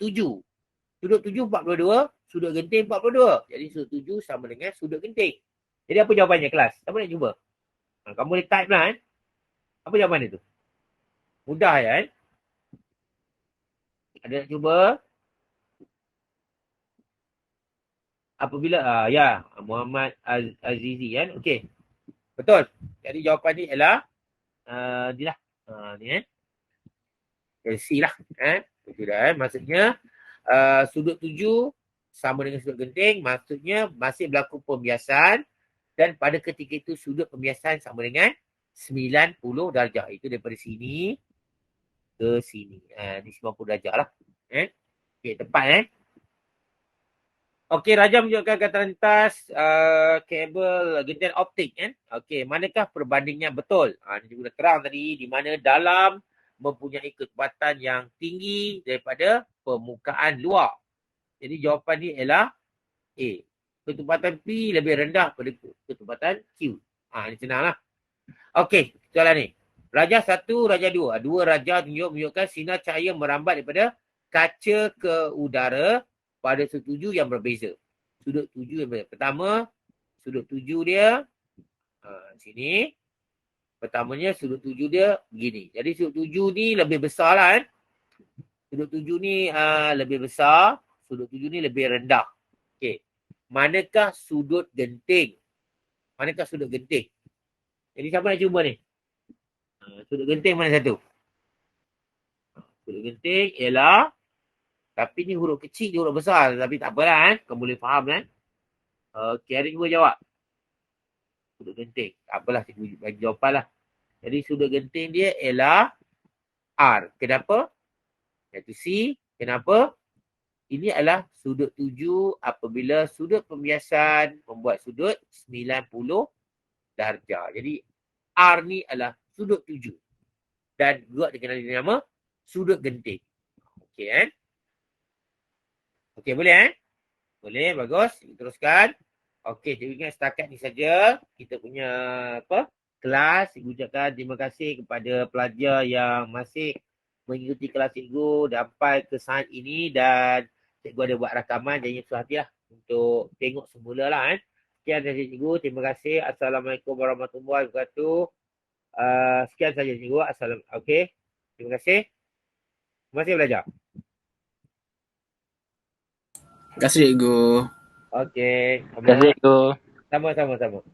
Sudut 7 42, sudut genting 42. Jadi sudut 7 sama dengan sudut genting. Jadi apa jawapannya kelas? Siapa nak cuba? Kamu boleh type lah kan? Apa jawapan dia tu? Mudah ya kan? Ada nak cuba? Apabila ya, Muhammad Azizi kan? Okey. Betul. Jadi jawapan ni ialah ni lah. Ni kan? C lah. Betul dah maksudnya sudut 7 sama dengan sudut genting. Maksudnya masih berlaku pembiasan dan pada ketika itu sudut pembiasan sama dengan 90 darjah. Itu daripada sini ke sini. Ni 90 darjah lah. Okey, tepat Okey, Raja menunjukkan kata rentas kabel gentian optik kan. Okey, manakah perbandingan betul? Ini juga dah terang tadi di mana dalam mempunyai ketepatan yang tinggi daripada permukaan luar. Jadi jawapan ni ialah A. Ketepatan P lebih rendah pada ketepatan Q. Ini senang lah. Okey, soalan ni. Raja 1, Raja 2. Dua raja menunjukkan sinar cahaya merambat daripada kaca ke udara pada sudut 7 yang berbeza. Sudut 7 yang berbeza. Pertama, sudut 7 dia sini. Pertamanya sudut 7 dia begini. Jadi sudut 7 ni lebih besar lah kan. Sudut 7 ni lebih besar. Sudut 7 ni lebih rendah. Okey. Manakah sudut genting? Manakah sudut genting? Jadi siapa nak cuba ni? Sudut genting mana satu? Sudut genting ialah, tapi ni huruf kecil, ni huruf besar. Tapi tak apalah kan. Kamu boleh faham kan. Okey, ada cuba jawab. Sudut genting. Tak apalah, cikgu bagi jawapan lah. Jadi sudut genting dia ialah R. Kenapa? Iaitu C. Kenapa? Ini adalah sudut tuju apabila sudut pembiasan membuat sudut 90 darjah. Jadi R ni adalah sudut tuju. Dan juga dikenali dengan nama sudut genting. Okey kan? Okey boleh Boleh, bagus. Kita teruskan. Okey, jadi ingat setakat ni saja kita punya kelas. Ibu ucapkan terima kasih kepada pelajar yang masih mengikuti kelas cikgu sampai ke saat ini dan cikgu ada buat rakaman, jadi suah hati lah untuk tengok semula lah Sekian dari cikgu. Terima kasih. Assalamualaikum warahmatullahi wabarakatuh. Sekian saja cikgu. Okey. Terima kasih. Terima kasih belajar. Terima kasih cikgu. Okey. Terima kasih, Cikgu. Sama-sama.